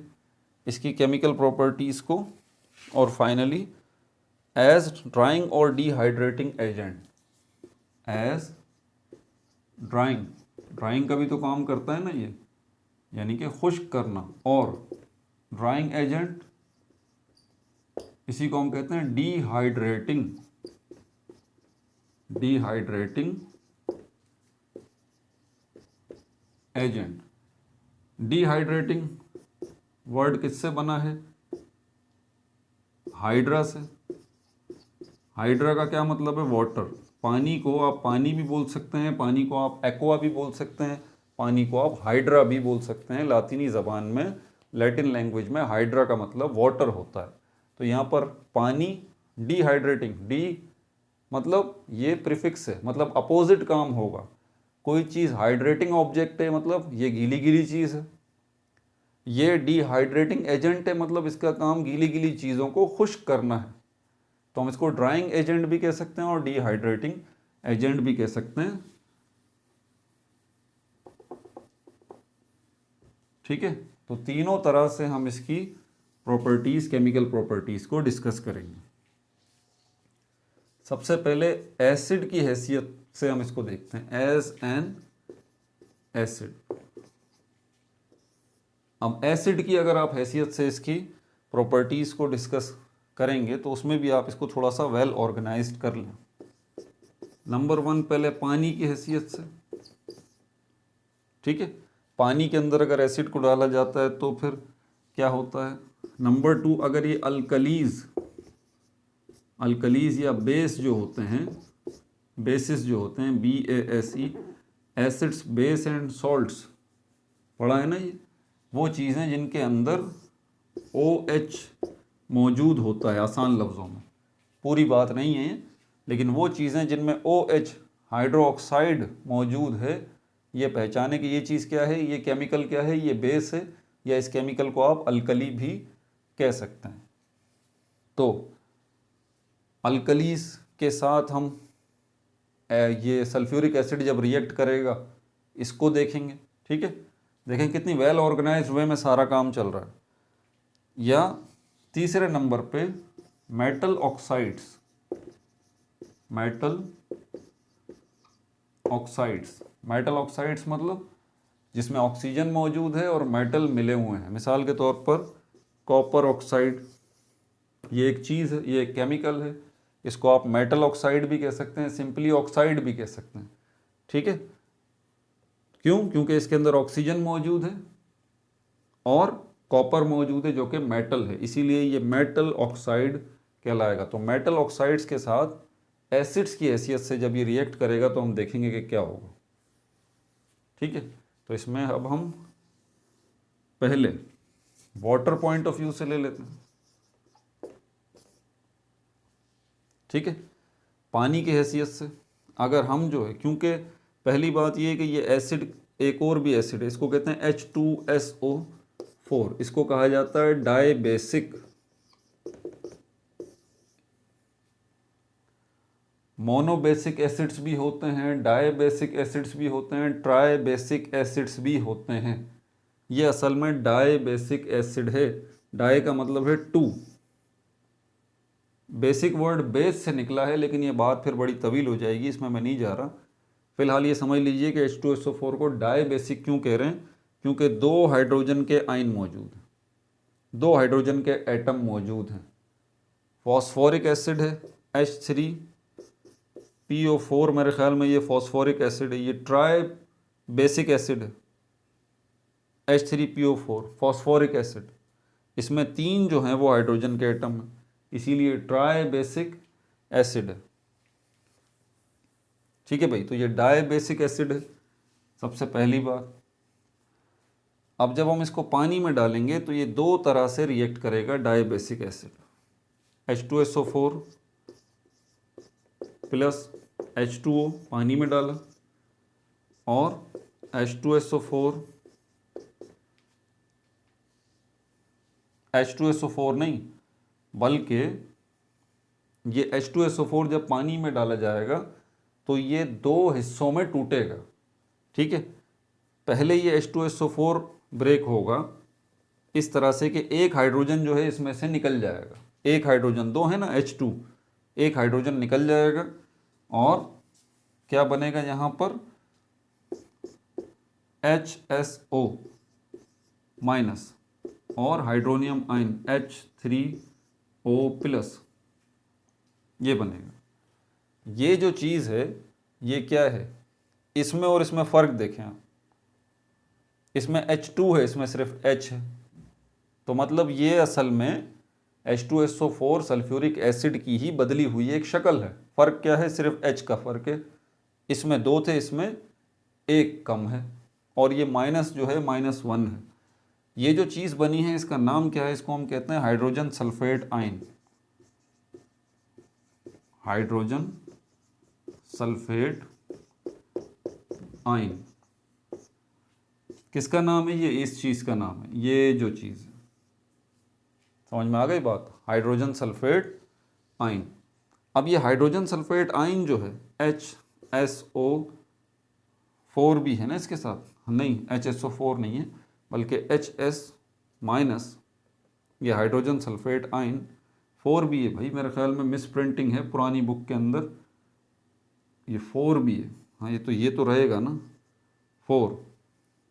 इसकी केमिकल प्रॉपर्टीज को। और फाइनली एज ड्राइंग और डिहाइड्रेटिंग एजेंट, एज ड्राइंग का भी तो काम करता है ना ये, यानी कि खुश्क करना। और ड्राइंग एजेंट इसी को हम कहते हैं डिहाइड्रेटिंग एजेंट। डिहाइड्रेटिंग वर्ड किससे बना है? हाइड्रा से। हाइड्रा का क्या मतलब है? वाटर। पानी को आप पानी भी बोल सकते हैं, पानी को आप एक्वा भी बोल सकते हैं, पानी को आप हाइड्रा भी बोल सकते हैं। लातीनी ज़बान में, लैटिन लैंग्वेज में हाइड्रा का मतलब वाटर होता है। तो यहाँ पर पानी डिहाइड्रेटिंग, डी मतलब ये प्रीफिक्स है, मतलब अपोजिट काम होगा। कोई चीज़ हाइड्रेटिंग ऑब्जेक्ट है मतलब ये गीली गीली चीज़ है। ये डिहाइड्रेटिंग एजेंट है मतलब इसका काम गीली गीली चीज़ों को खुश्क करना है। तो हम इसको ड्राइंग एजेंट भी कह सकते हैं और डिहाइड्रेटिंग एजेंट भी कह सकते हैं। ठीक है, तो तीनों तरह से हम इसकी प्रॉपर्टीज, केमिकल प्रॉपर्टीज को डिस्कस करेंगे। सबसे पहले एसिड की हैसियत से हम इसको देखते हैं। As an acid. अब एसिड की अगर आप हैसियत से इसकी प्रॉपर्टीज को डिस्कस करेंगे तो उसमें भी आप इसको थोड़ा सा वेल ऑर्गेनाइज्ड कर लें। नंबर 1 पहले पानी की हैसियत से। ठीक है, पानी के अंदर अगर एसिड को डाला जाता है तो फिर क्या होता है? नंबर 2, अगर ये अल्कलीज या बेस जो होते हैं, बेसिस जो होते हैं, BASE, acids, base and salts, पढ़ा है ना ये, वो चीज़ें जिनके अंदर OH मौजूद होता है। आसान लफ्ज़ों में, पूरी बात नहीं है लेकिन वो चीज़ें जिनमें OH हाइड्रोक्साइड मौजूद है, ये पहचाने कि ये चीज़ क्या है, ये केमिकल क्या है, ये बेस है, या इस केमिकल को आप अल्कली भी कह सकते हैं। तो अल्कलीस के साथ हम ये सल्फ्यूरिक एसिड जब रिएक्ट करेगा इसको देखेंगे। ठीक है, देखें कितनी वेल ऑर्गेनाइज्ड वे में सारा काम चल रहा है। या तीसरे नंबर पे मेटल ऑक्साइड्स। मेटल ऑक्साइड्स मतलब जिसमें ऑक्सीजन मौजूद है और मेटल मिले हुए हैं। मिसाल के तौर पर कॉपर ऑक्साइड, ये एक चीज़ है, ये एक केमिकल है। इसको आप मेटल ऑक्साइड भी कह सकते हैं, सिंपली ऑक्साइड भी कह सकते हैं। ठीक है, क्यों? क्योंकि इसके अंदर ऑक्सीजन मौजूद है और कॉपर मौजूद है जो कि मेटल है, इसीलिए ये मेटल ऑक्साइड कहलाएगा। तो मेटल ऑक्साइड्स के साथ एसिड्स की हैसियत से जब ये रिएक्ट करेगा तो हम देखेंगे कि क्या होगा। ठीक है, तो इसमें अब हम पहले वाटर पॉइंट ऑफ व्यू से ले लेते हैं। ठीक है, पानी की हैसियत से अगर हम जो है, क्योंकि पहली बात ये है कि ये एसिड, एक और भी एसिड है, इसको कहते हैं H2SO4, इसको कहा जाता है डायबेसिक। मोनोबेसिक एसिड्स भी होते हैं, डायबेसिक एसिड्स भी होते हैं, ट्राइबेसिक एसिड्स भी होते हैं। ये असल में डाई बेसिक एसिड है। डाई का मतलब है टू, बेसिक वर्ड बेस से निकला है, लेकिन ये बात फिर बड़ी तवील हो जाएगी, इसमें मैं नहीं जा रहा। फिलहाल ये समझ लीजिए कि H2SO4 को डाई बेसिक क्यों कह रहे हैं, क्योंकि दो हाइड्रोजन के आयन मौजूद हैं, दो हाइड्रोजन के एटम मौजूद हैं। फॉस्फोरिक एसिड है H3PO4, मेरे ख्याल में ये फॉस्फोरिक एसिड है, ये ट्राई बेसिक एसिड है H3PO4 फॉस्फोरिक एसिड। इसमें तीन जो हैं वो हाइड्रोजन के एटम हैं, इसीलिए ट्राई बेसिक एसिड है। ठीक है भाई, तो ये डाई बेसिक एसिड है सबसे पहली बात। अब जब हम इसको पानी में डालेंगे तो ये दो तरह से रिएक्ट करेगा die basic acid. H2SO4 plus H2O पानी में डाला, और H2SO4 नहीं, बल्कि ये H2SO4 जब पानी में डाला जाएगा तो ये दो हिस्सों में टूटेगा। ठीक है, पहले ये H2SO4 ब्रेक होगा इस तरह से कि एक हाइड्रोजन जो है इसमें से निकल जाएगा, एक हाइड्रोजन, दो है ना H2, एक हाइड्रोजन निकल जाएगा, और क्या बनेगा यहाँ पर HSO माइनस और हाइड्रोनियम आयन H3O प्लस, ये बनेगा। ये जो चीज़ है ये क्या है, इसमें और इसमें फ़र्क देखें आप, इसमें H2 है, इसमें सिर्फ H है, तो मतलब ये असल में H2SO4 सल्फ्यूरिक एसिड की ही बदली हुई एक शक्ल है। फ़र्क क्या है, सिर्फ H का फ़र्क है, इसमें दो थे, इसमें एक कम है, और ये माइनस जो है -1 है। ये जो चीज़ बनी है इसका नाम क्या है, इसको हम कहते हैं hydrogen sulphate ion. Hydrogen sulphate ion किसका नाम है, ये इस चीज़ का नाम है, ये जो चीज़ है, समझ में आ गई बात, हाइड्रोजन सल्फेट आयन। अब ये हाइड्रोजन सल्फेट आयन जो है HSO4 भी है ना इसके साथ, नहीं HSO4 नहीं है बल्कि HS माइनस, ये हाइड्रोजन सल्फेट आयन 4 भी है भाई, मेरे ख्याल में मिस प्रिंटिंग है पुरानी बुक के अंदर, ये 4 भी है, हाँ ये तो रहेगा ना 4।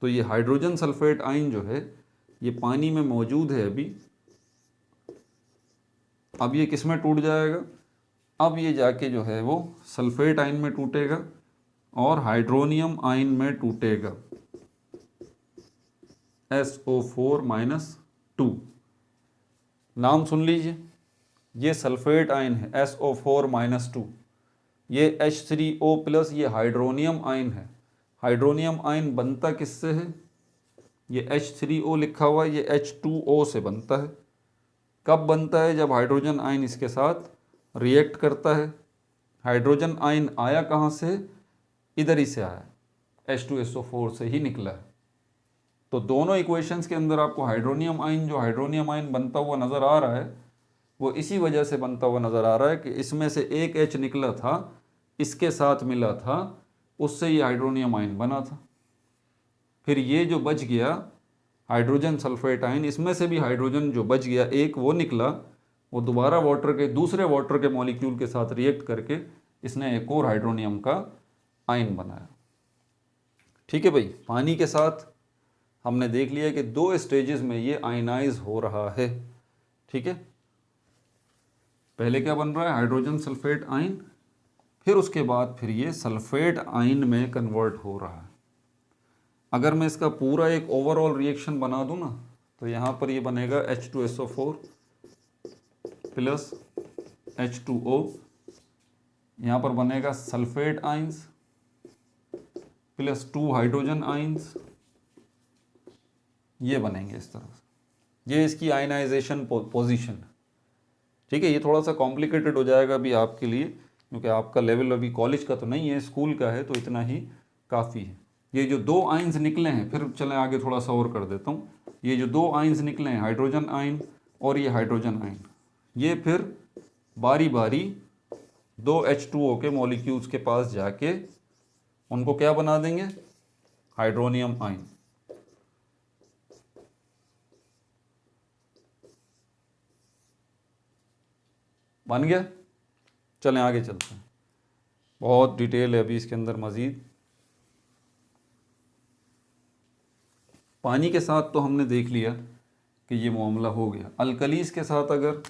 तो ये हाइड्रोजन सल्फेट आयन जो है ये पानी में मौजूद है अभी। अब ये किस में टूट जाएगा, अब ये जाके जो है वो सल्फेट आयन में टूटेगा और हाइड्रोनियम आयन में टूटेगा SO4-2। नाम सुन लीजिए, ये सल्फेट आयन है SO4-2, ये H3O प्लस, ये हाइड्रोनियम आयन है। हाइड्रोनियम आयन बनता किससे है, ये H3O लिखा हुआ है, ये H2O से बनता है। कब बनता है, जब हाइड्रोजन आयन इसके साथ रिएक्ट करता है। हाइड्रोजन आयन आया कहाँ से, इधर ही से आया, H2SO4 से ही निकला है। तो दोनों इक्वेशंस के अंदर आपको हाइड्रोनियम आयन, जो हाइड्रोनियम आयन बनता हुआ नज़र आ रहा है, वो इसी वजह से बनता हुआ नज़र आ रहा है कि इसमें से एक H निकला था, इसके साथ मिला था, उससे ये हाइड्रोनियम आयन बना था। फिर ये जो बच गया हाइड्रोजन सल्फेट आयन, इसमें से भी हाइड्रोजन जो बच गया एक, वो निकला, वो दोबारा वाटर के, दूसरे वाटर के मॉलिक्यूल के साथ रिएक्ट करके इसने एक और हाइड्रोनियम का आयन बनाया। ठीक है भाई, पानी के साथ हमने देख लिया कि दो स्टेजेस में ये आयनाइज हो रहा है। ठीक है, पहले क्या बन रहा है, हाइड्रोजन सल्फेट आयन, फिर उसके बाद फिर ये सल्फेट आयन में कन्वर्ट हो रहा है। अगर मैं इसका पूरा एक ओवरऑल रिएक्शन बना दूं ना, तो यहाँ पर ये बनेगा H2SO4 प्लस H2O, यहाँ पर बनेगा sulphate ions plus 2 hydrogen ions, ये बनेंगे इस तरह से। ये इसकी आयनाइजेशन पोजीशन है। ठीक है, ये थोड़ा सा कॉम्प्लिकेटेड हो जाएगा अभी आपके लिए, क्योंकि आपका लेवल अभी कॉलेज का तो नहीं है, स्कूल का है, तो इतना ही काफ़ी है। ये जो दो आयंस निकले हैं, फिर चलें आगे थोड़ा सा और कर देता हूँ। ये जो दो आयंस निकले हैं, हाइड्रोजन आयन और ये हाइड्रोजन आयन, ये फिर बारी बारी दो H2O के मॉलिक्यूल्स के पास जाके उनको क्या बना देंगे, हाइड्रोनियम आयन। बन गया। चलें आगे चलते हैं, बहुत डिटेल है अभी इसके अंदर मज़ीद। पानी के साथ तो हमने देख लिया कि ये मामला हो गया। अल्कलीस के साथ अगर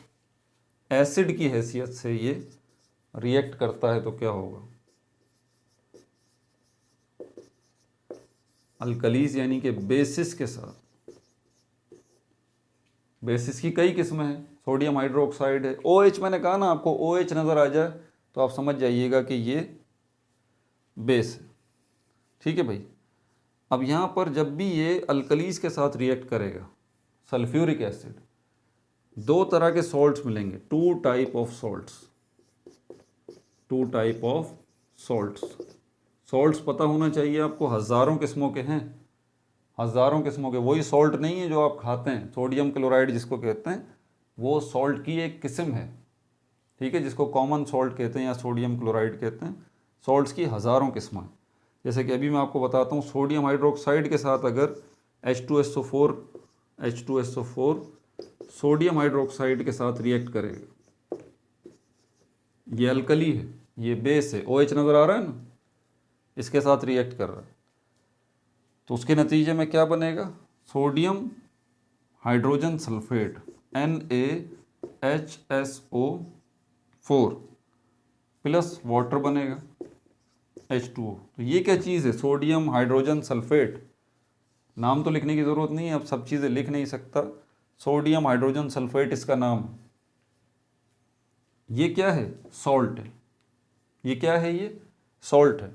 एसिड की हैसियत से ये रिएक्ट करता है तो क्या होगा? अल्कलीस यानी कि बेसिस के साथ, बेसिस की कई किस्में हैं, सोडियम हाइड्रोक्साइड है, OH, मैंने कहा ना आपको OH नज़र आ जाए तो आप समझ जाइएगा कि ये बेस है। ठीक है भाई। अब यहाँ पर जब भी ये अल्कलीस के साथ रिएक्ट करेगा, सल्फ्यूरिक एसिड, दो तरह के सॉल्ट्स मिलेंगे, two type of salts, two type of salts. Salts पता होना चाहिए आपको, हज़ारों किस्मों के हैं, हज़ारों किस्मों के। वही सॉल्ट नहीं है जो आप खाते हैं, सोडियम क्लोराइड जिसको कहते हैं, वो सॉल्ट की एक किस्म है। ठीक है, जिसको कॉमन सॉल्ट कहते हैं या सोडियम क्लोराइड कहते हैं। सॉल्ट्स की हज़ारों किस्में हैं। जैसे कि अभी मैं आपको बताता हूँ, सोडियम हाइड्रोक्साइड के साथ अगर H2SO4 सोडियम हाइड्रोक्साइड के साथ रिएक्ट करेगा, ये अल्कली है, ये बेस है, OH नज़र आ रहा है ना, इसके साथ रिएक्ट कर रहा है, तो उसके नतीजे में क्या बनेगा? Sodium hydrogen sulphate NaHSO4 plus water बनेगा H2O। तो ये क्या चीज़ है? Sodium hydrogen sulphate. नाम तो लिखने की ज़रूरत नहीं है, अब सब चीज़ें लिख नहीं सकता। सोडियम हाइड्रोजन सल्फेट इसका नाम। ये क्या है? सॉल्ट है। ये क्या है? ये सॉल्ट है।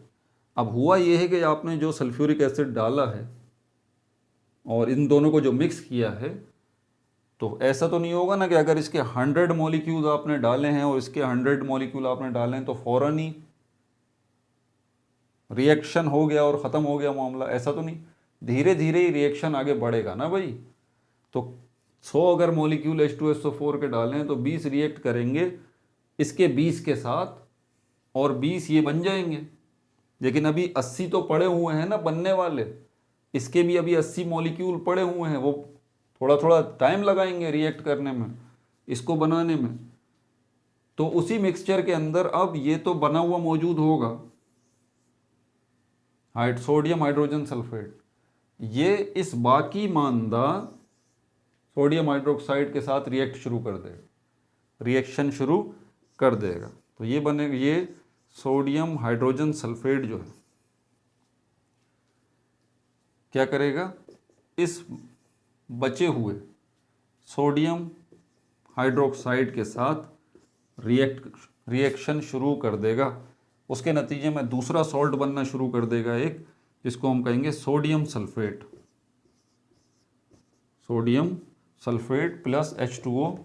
अब हुआ ये है कि आपने जो सल्फ्यूरिक एसिड डाला है और इन दोनों को जो मिक्स किया है, तो ऐसा तो नहीं होगा ना कि अगर इसके 100 मॉलिक्यूल आपने डाले हैं और इसके 100 मॉलिक्यूल आपने डाले हैं तो फ़ौरन ही रिएक्शन हो गया और ख़त्म हो गया मामला। ऐसा तो नहीं, धीरे धीरे ही रिएक्शन आगे बढ़ेगा ना भाई। तो 100 अगर मॉलिक्यूल H2SO4 के डालें तो 20 रिएक्ट करेंगे इसके 20 के साथ और 20 ये बन जाएंगे। लेकिन अभी 80 तो पड़े हुए हैं ना बनने वाले, इसके भी अभी 80 मॉलिक्यूल पड़े हुए हैं, वो थोड़ा थोड़ा टाइम लगाएंगे रिएक्ट करने में, इसको बनाने में। तो उसी मिक्सचर के अंदर अब ये तो बना हुआ मौजूद होगा, सोडियम हाइड्रोजन सल्फेट, ये इस बाकी मानदा सोडियम हाइड्रोक्साइड के साथ रिएक्शन शुरू कर देगा। तो ये बनेगा, ये सोडियम हाइड्रोजन सल्फेट जो है क्या करेगा? इस बचे हुए सोडियम हाइड्रोक्साइड के साथ रिएक्शन शुरू कर देगा। उसके नतीजे में दूसरा सॉल्ट बनना शुरू कर देगा एक, जिसको हम कहेंगे sodium sulphate. Sodium sulphate plus H2O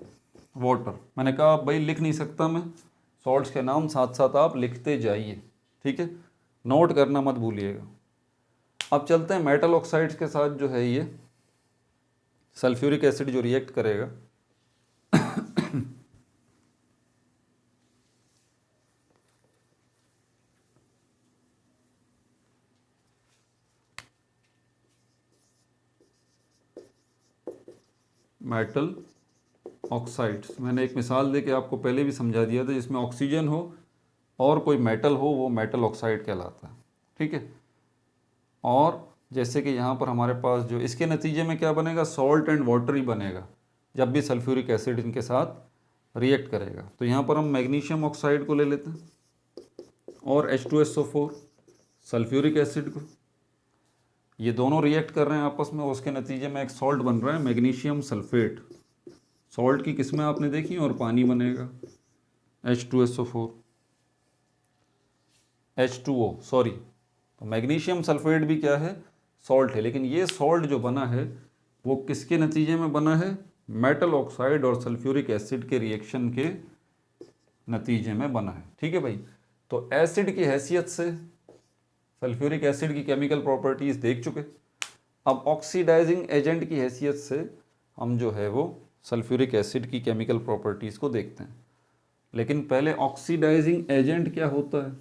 water. मैंने कहा भाई लिख नहीं सकता मैं, सॉल्ट्स के नाम साथ साथ आप लिखते जाइए, ठीक है, नोट करना मत भूलिएगा। अब चलते हैं मेटल ऑक्साइड्स के साथ जो है ये सल्फ्यूरिक एसिड जो रिएक्ट करेगा मेटल ऑक्साइड्स। मैंने एक मिसाल दे के आपको पहले भी समझा दिया था, जिसमें ऑक्सीजन हो और कोई मेटल हो, वो मेटल ऑक्साइड कहलाता है, ठीक है। और जैसे कि यहाँ पर हमारे पास जो इसके नतीजे में क्या बनेगा? सॉल्ट एंड वाटर ही बनेगा जब भी सल्फ्यूरिक एसिड इनके साथ रिएक्ट करेगा। तो यहाँ पर हम मैग्नीशियम ऑक्साइड को ले लेते हैं और H2SO4 सल्फ्यूरिक एसिड को, ये दोनों रिएक्ट कर रहे हैं आपस में, उसके नतीजे में एक सॉल्ट बन रहा है मैग्नीशियम सल्फेट। सॉल्ट की किस्में आपने देखी और पानी बनेगा H2SO4 H2O, सॉरी। तो मैग्नीशियम सल्फेट भी क्या है? सॉल्ट है। लेकिन ये सॉल्ट जो बना है वो किसके नतीजे में बना है? मेटल ऑक्साइड और सल्फ्यूरिक एसिड के रिएक्शन के नतीजे में बना है, ठीक है भाई। तो एसिड की हैसियत से सल्फ्यूरिक एसिड की केमिकल प्रॉपर्टीज़ देख चुके। अब ऑक्सीडाइजिंग एजेंट की हैसियत से हम जो है वो सल्फ्यूरिक एसिड की केमिकल प्रॉपर्टीज़ को देखते हैं। लेकिन पहले ऑक्सीडाइजिंग एजेंट क्या होता है,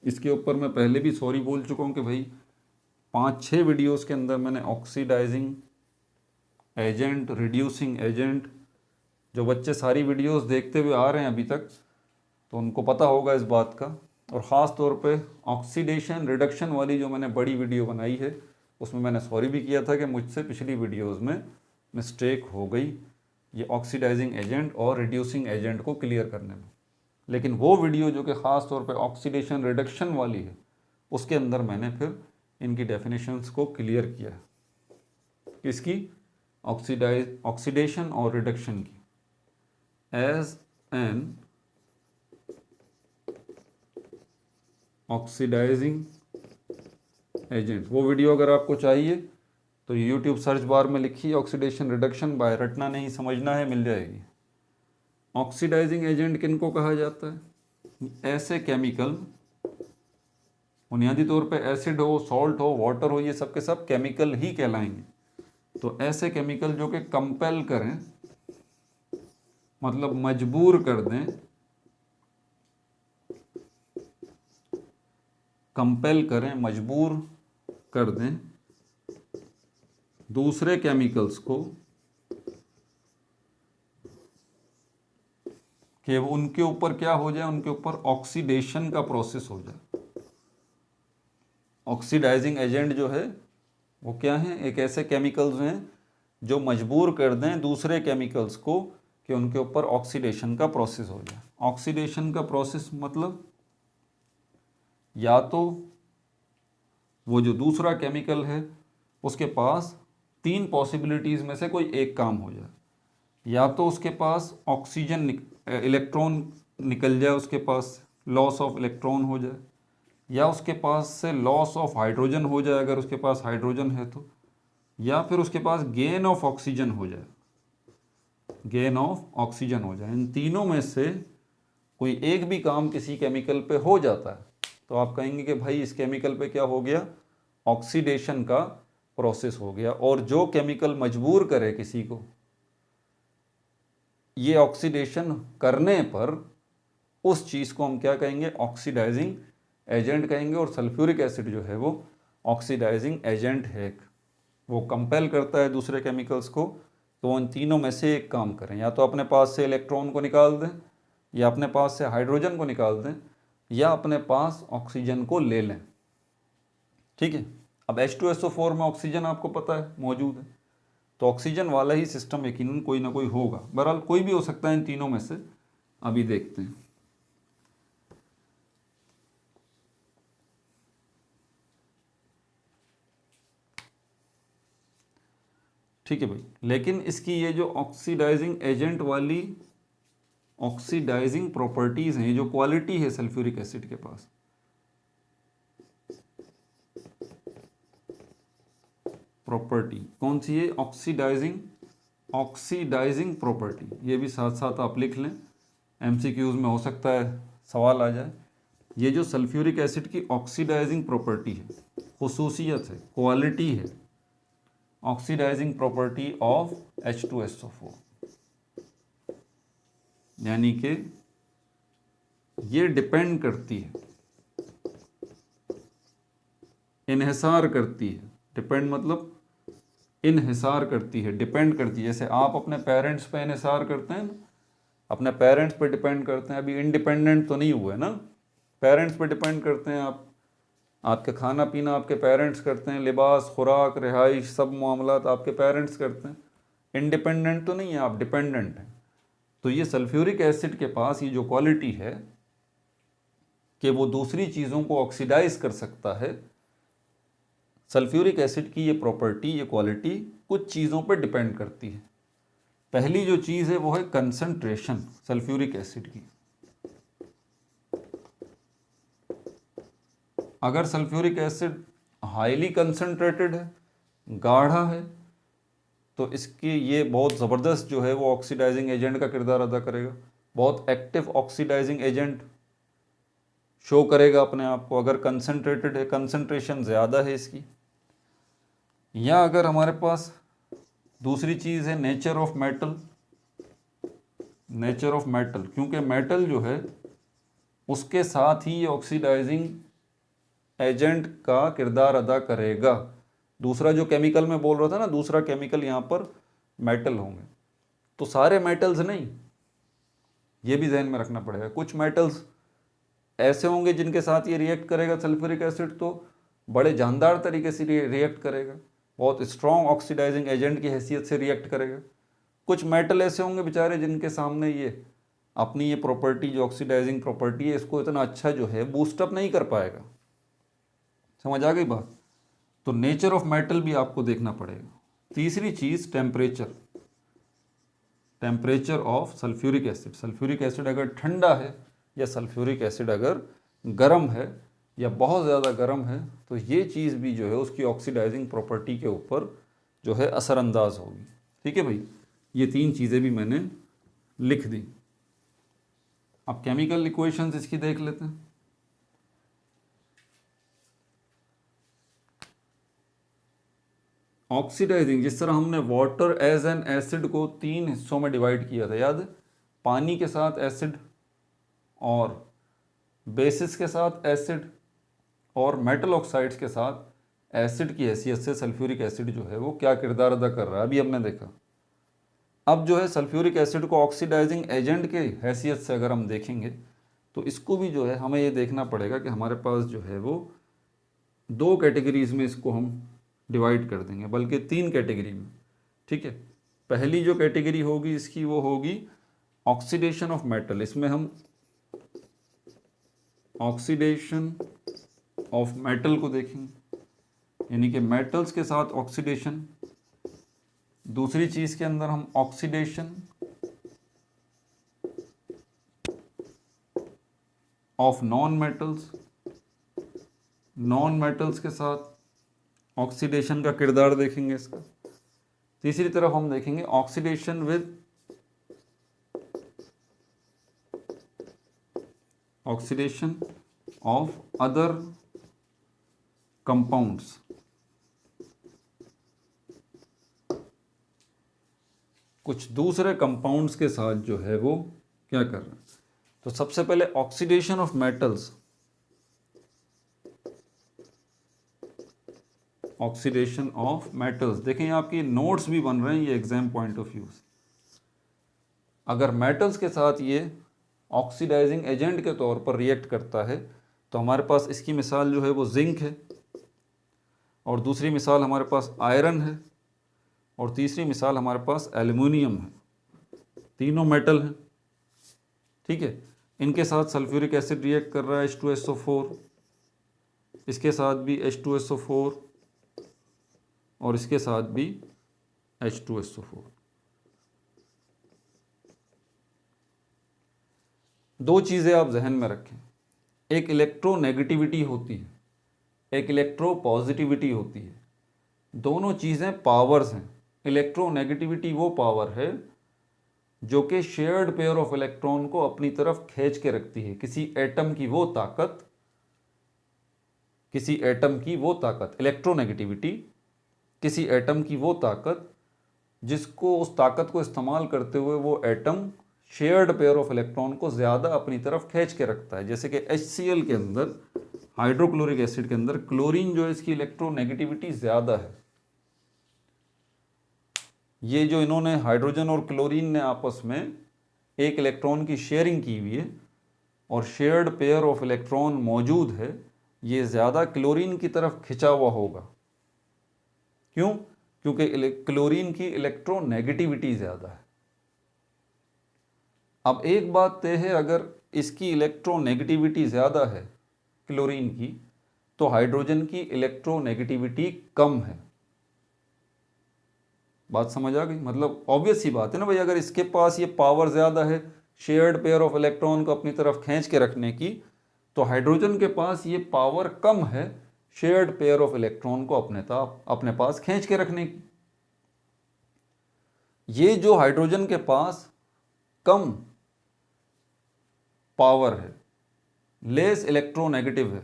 इसके ऊपर मैं पहले भी सॉरी बोल चुका हूँ कि भाई 5-6 वीडियोस के अंदर मैंने ऑक्सीडाइजिंग एजेंट, रिड्यूसिंग एजेंट, जो बच्चे सारी वीडियोस देखते हुए आ रहे हैं अभी तक तो उनको पता होगा इस बात का। और ख़ास तौर पे ऑक्सीडेशन रिडक्शन वाली जो मैंने बड़ी वीडियो बनाई है उसमें मैंने सॉरी भी किया था कि मुझसे पिछली वीडियोस में मिस्टेक हो गई ये ऑक्सीडाइजिंग एजेंट और रिड्यूसिंग एजेंट को क्लियर करने में। लेकिन वो वीडियो जो कि ख़ास तौर पे ऑक्सीडेशन रिडक्शन वाली है उसके अंदर मैंने फिर इनकी डेफिनेशंस को क्लियर किया है, किसकी, ऑक्सीडेशन और रिडक्शन की। एज एन ऑक्सीडाइजिंग एजेंट, वो वीडियो अगर आपको चाहिए तो यूट्यूब सर्च बार में लिखिए ऑक्सीडेशन रिडक्शन बाय, रटना नहीं समझना है, मिल जाएगी। ऑक्सीडाइजिंग एजेंट किनको कहा जाता है, ऐसे केमिकल, बुनियादी तौर पे एसिड हो, सॉल्ट हो, वाटर हो, ये सब के सब केमिकल ही कहलाएंगे। तो ऐसे केमिकल जो कि कंपेल करें, मतलब मजबूर कर दें, कंपेल करें, मजबूर कर दें दूसरे केमिकल्स को कि वो उनके ऊपर क्या हो जाए, उनके ऊपर ऑक्सीडेशन का प्रोसेस हो जाए। ऑक्सीडाइजिंग एजेंट जो है वो क्या है, एक ऐसे केमिकल्स हैं जो मजबूर कर दें दूसरे केमिकल्स को कि उनके ऊपर ऑक्सीडेशन का प्रोसेस हो जाए। ऑक्सीडेशन का प्रोसेस मतलब या तो वो जो दूसरा केमिकल है उसके पास 3 पॉसिबिलिटीज़ में से कोई एक काम हो जाए, या तो उसके पास ऑक्सीजन इलेक्ट्रॉन निकल जाए, उसके पास लॉस ऑफ इलेक्ट्रॉन हो जाए, या उसके पास से लॉस ऑफ हाइड्रोजन हो जाए अगर उसके पास हाइड्रोजन है तो, या फिर उसके पास गेन ऑफ ऑक्सीजन हो जाए, गेन ऑफ ऑक्सीजन हो जाए। इन तीनों में से कोई एक भी काम किसी केमिकल पे हो जाता है तो आप कहेंगे कि भाई इस केमिकल पे क्या हो गया, ऑक्सीडेशन का प्रोसेस हो गया। और जो केमिकल मजबूर करे किसी को ये ऑक्सीडेशन करने पर, उस चीज़ को हम क्या कहेंगे, ऑक्सीडाइजिंग एजेंट कहेंगे। और सल्फ्यूरिक एसिड जो है वो ऑक्सीडाइजिंग एजेंट है, वो कंपेल करता है दूसरे केमिकल्स को। तो उन तीनों में से एक काम करें, या तो अपने पास से इलेक्ट्रॉन को निकाल दें, या अपने पास से हाइड्रोजन को निकाल दें, या अपने पास ऑक्सीजन को ले लें। ठीक है, अब H2SO4 में ऑक्सीजन आपको पता है मौजूद है, तो ऑक्सीजन वाला ही सिस्टम यकीनन कोई ना कोई होगा। बहरहाल कोई भी हो सकता है इन तीनों में से, अभी देखते हैं। ठीक है भाई, लेकिन इसकी ये जो ऑक्सीडाइजिंग एजेंट वाली ऑक्सीडाइजिंग प्रॉपर्टीज हैं, ये जो क्वालिटी है सल्फ्यूरिक एसिड के पास, प्रॉपर्टी कौन सी है, ऑक्सीडाइजिंग प्रॉपर्टी। ये भी साथ साथ आप लिख लें, एमसीक्यूज में हो सकता है सवाल आ जाए। ये जो सल्फ्यूरिक एसिड की ऑक्सीडाइजिंग प्रॉपर्टी है, खुसूसियत है, क्वालिटी है, ऑक्सीडाइजिंग प्रॉपर्टी ऑफ H2SO4, यानी कि ये डिपेंड करती है, इन्हिसार करती है, डिपेंड मतलब इन्हिसार करती है, डिपेंड करती है। जैसे आप अपने पेरेंट्स पे इन्हिसार करते हैं ना, अपने पेरेंट्स पे डिपेंड करते हैं, अभी इंडिपेंडेंट तो नहीं हुए ना, पेरेंट्स पे डिपेंड करते हैं आप, आपके खाना पीना आपके पेरेंट्स करते हैं, लिबास, खुराक, रिहाइश, सब मामलात आपके पेरेंट्स करते हैं। इंडिपेंडेंट तो नहीं है आप, डिपेंडेंट हैं। तो ये सल्फ्यूरिक एसिड के पास ये जो क्वालिटी है कि वो दूसरी चीज़ों को ऑक्सीडाइज कर सकता है, सल्फ्यूरिक एसिड की ये प्रॉपर्टी, ये क्वालिटी कुछ चीज़ों पर डिपेंड करती है। पहली जो चीज़ है वो है कंसंट्रेशन सल्फ्यूरिक एसिड की। अगर सल्फ्यूरिक एसिड हाईली कंसंट्रेटेड है, गाढ़ा है, तो इसकी ये बहुत ज़बरदस्त जो है वो ऑक्सीडाइजिंग एजेंट का किरदार अदा करेगा, बहुत एक्टिव ऑक्सीडाइजिंग एजेंट शो करेगा अपने आप को अगर कंसंट्रेटेड है, कंसंट्रेशन ज़्यादा है इसकी। या अगर हमारे पास दूसरी चीज़ है nature of metal, nature of metal, क्योंकि मेटल जो है उसके साथ ही ऑक्सीडाइजिंग एजेंट का किरदार अदा करेगा। दूसरा जो केमिकल मैं बोल रहा था ना, दूसरा केमिकल यहाँ पर मेटल होंगे। तो सारे मेटल्स नहीं, ये भी ध्यान में रखना पड़ेगा। कुछ मेटल्स ऐसे होंगे जिनके साथ ये रिएक्ट करेगा सल्फ्यूरिक एसिड, तो बड़े जानदार तरीके से रिएक्ट करेगा, बहुत स्ट्रॉन्ग ऑक्सीडाइजिंग एजेंट की हैसियत से रिएक्ट करेगा। कुछ मेटल ऐसे होंगे बेचारे जिनके सामने ये अपनी ये प्रॉपर्टी जो ऑक्सीडाइजिंग प्रॉपर्टी है इसको इतना अच्छा जो है बूस्टअप नहीं कर पाएगा। समझ आ गई बात? तो नेचर ऑफ मेटल भी आपको देखना पड़ेगा। तीसरी चीज temperature, temperature of sulphuric acid. Sulphuric acid अगर ठंडा है या सल्फ्यूरिक एसिड अगर गर्म है या बहुत ज़्यादा गर्म है तो ये चीज़ भी जो है उसकी ऑक्सीडाइजिंग प्रॉपर्टी के ऊपर जो है असरअंदाज होगी। ठीक है भाई, ये तीन चीज़ें भी मैंने लिख दी। अब केमिकल इक्वेशंस इसकी देख लेते हैं। ऑक्सीडाइजिंग, जिस तरह हमने वाटर एज एन एसिड को 3 हिस्सों में डिवाइड किया था, याद है? पानी के साथ एसिड और बेसिस के साथ एसिड और मेटल ऑक्साइड्स के साथ एसिड की हैसियत से सल्फ्यूरिक एसिड जो है वो क्या किरदार अदा कर रहा है, अभी हमने देखा। अब जो है सल्फ्यूरिक एसिड को ऑक्सीडाइजिंग एजेंट के हैसियत से अगर हम देखेंगे तो इसको भी जो है हमें ये देखना पड़ेगा कि हमारे पास जो है वो 2 कैटेगरीज में इसको हम डिवाइड कर देंगे, बल्कि 3 कैटेगरी में। ठीक है, पहली जो कैटेगरी होगी इसकी वो होगी ऑक्सीडेशन ऑफ मेटल। इसमें हम ऑक्सीडेशन ऑफ मेटल को देखेंगे, यानी कि मेटल्स के साथ ऑक्सीडेशन। दूसरी चीज के अंदर हम oxidation of non metals, non metals के साथ ऑक्सीडेशन का किरदार देखेंगे इसका। तीसरी तरफ हम देखेंगे oxidation with oxidation of other compounds. कुछ दूसरे कंपाउंड्स के साथ जो है वो क्या कर रहा है। तो सबसे पहले oxidation of metals, oxidation of metals. देखें आपकी नोट्स भी बन रहे हैं ये एग्जाम पॉइंट ऑफ व्यू से। अगर मेटल्स के साथ ये ऑक्सीडाइजिंग एजेंट के तौर पर रिएक्ट करता है तो हमारे पास इसकी मिसाल जो है वो जिंक है, और दूसरी मिसाल हमारे पास आयरन है, और तीसरी मिसाल हमारे पास एल्युमिनियम है। तीनों मेटल हैं। ठीक है, इनके साथ सल्फ्यूरिक एसिड रिएक्ट कर रहा है H2SO4, इसके साथ भी H2SO4 और इसके साथ भी H2SO4। 2 चीज़ें आप जहन में रखें, एक इलेक्ट्रोनेगेटिविटी होती है, एक इलेक्ट्रोपॉजिटिविटी होती है। दोनों चीज़ें पावर्स हैं। इलेक्ट्रोनेगेटिविटी वो पावर है जो कि शेयर्ड पेयर ऑफ इलेक्ट्रॉन को अपनी तरफ खींच के रखती है। किसी एटम की वो ताकत, किसी एटम की वो ताकत, इलेक्ट्रोनेगेटिविटी किसी एटम की वो ताकत जिसको, उस ताकत को इस्तेमाल करते हुए वो atom shared pair of electron को ज़्यादा अपनी तरफ खींच के रखता है। जैसे कि HCl के अंदर, हाइड्रोक्लोरिक एसिड के अंदर क्लोरीन जो है इसकी इलेक्ट्रोनेगेटिविटी ज़्यादा है। ये जो इन्होंने हाइड्रोजन और क्लोरीन ने आपस में एक इलेक्ट्रॉन की शेयरिंग की हुई है और शेयर्ड पेयर ऑफ इलेक्ट्रॉन मौजूद है, ये ज़्यादा क्लोरीन की तरफ खिंचा हुआ होगा। क्यों? क्योंकि क्लोरीन की इलेक्ट्रोनेगेटिविटी ज़्यादा है। अब एक बात तय है, अगर इसकी इलेक्ट्रोनेगेटिविटी ज़्यादा है क्लोरीन की, तो हाइड्रोजन की इलेक्ट्रोनेगेटिविटी कम है। बात समझ आ गई? मतलब ऑब्वियस सी बात है ना भाई, अगर इसके पास ये पावर ज़्यादा है शेयर्ड पेयर ऑफ इलेक्ट्रॉन को अपनी तरफ खींच के रखने की, तो हाइड्रोजन के पास ये पावर कम है शेयर्ड पेयर ऑफ इलेक्ट्रॉन को अपने पास खींच के रखने की। ये जो हाइड्रोजन के पास कम पावर है, लेस इलेक्ट्रोनेगेटिव है,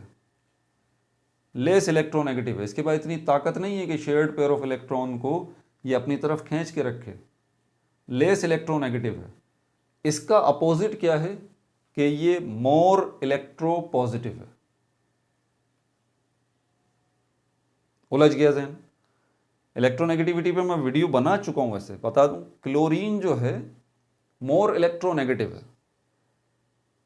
लेस इलेक्ट्रोनेगेटिव है, इसके पास इतनी ताकत नहीं है कि शेयर्ड पेयर ऑफ इलेक्ट्रॉन को ये अपनी तरफ खींच के रखे, लेस इलेक्ट्रोनेगेटिव है। इसका अपोजिट क्या है कि ये मोर इलेक्ट्रोपॉजिटिव है। उलझ गया ज़हन? इलेक्ट्रोनेगेटिविटी पे मैं वीडियो बना चुका हूँ, वैसे बता दूँ। क्लोरीन जो है मोर इलेक्ट्रोनेगेटिव है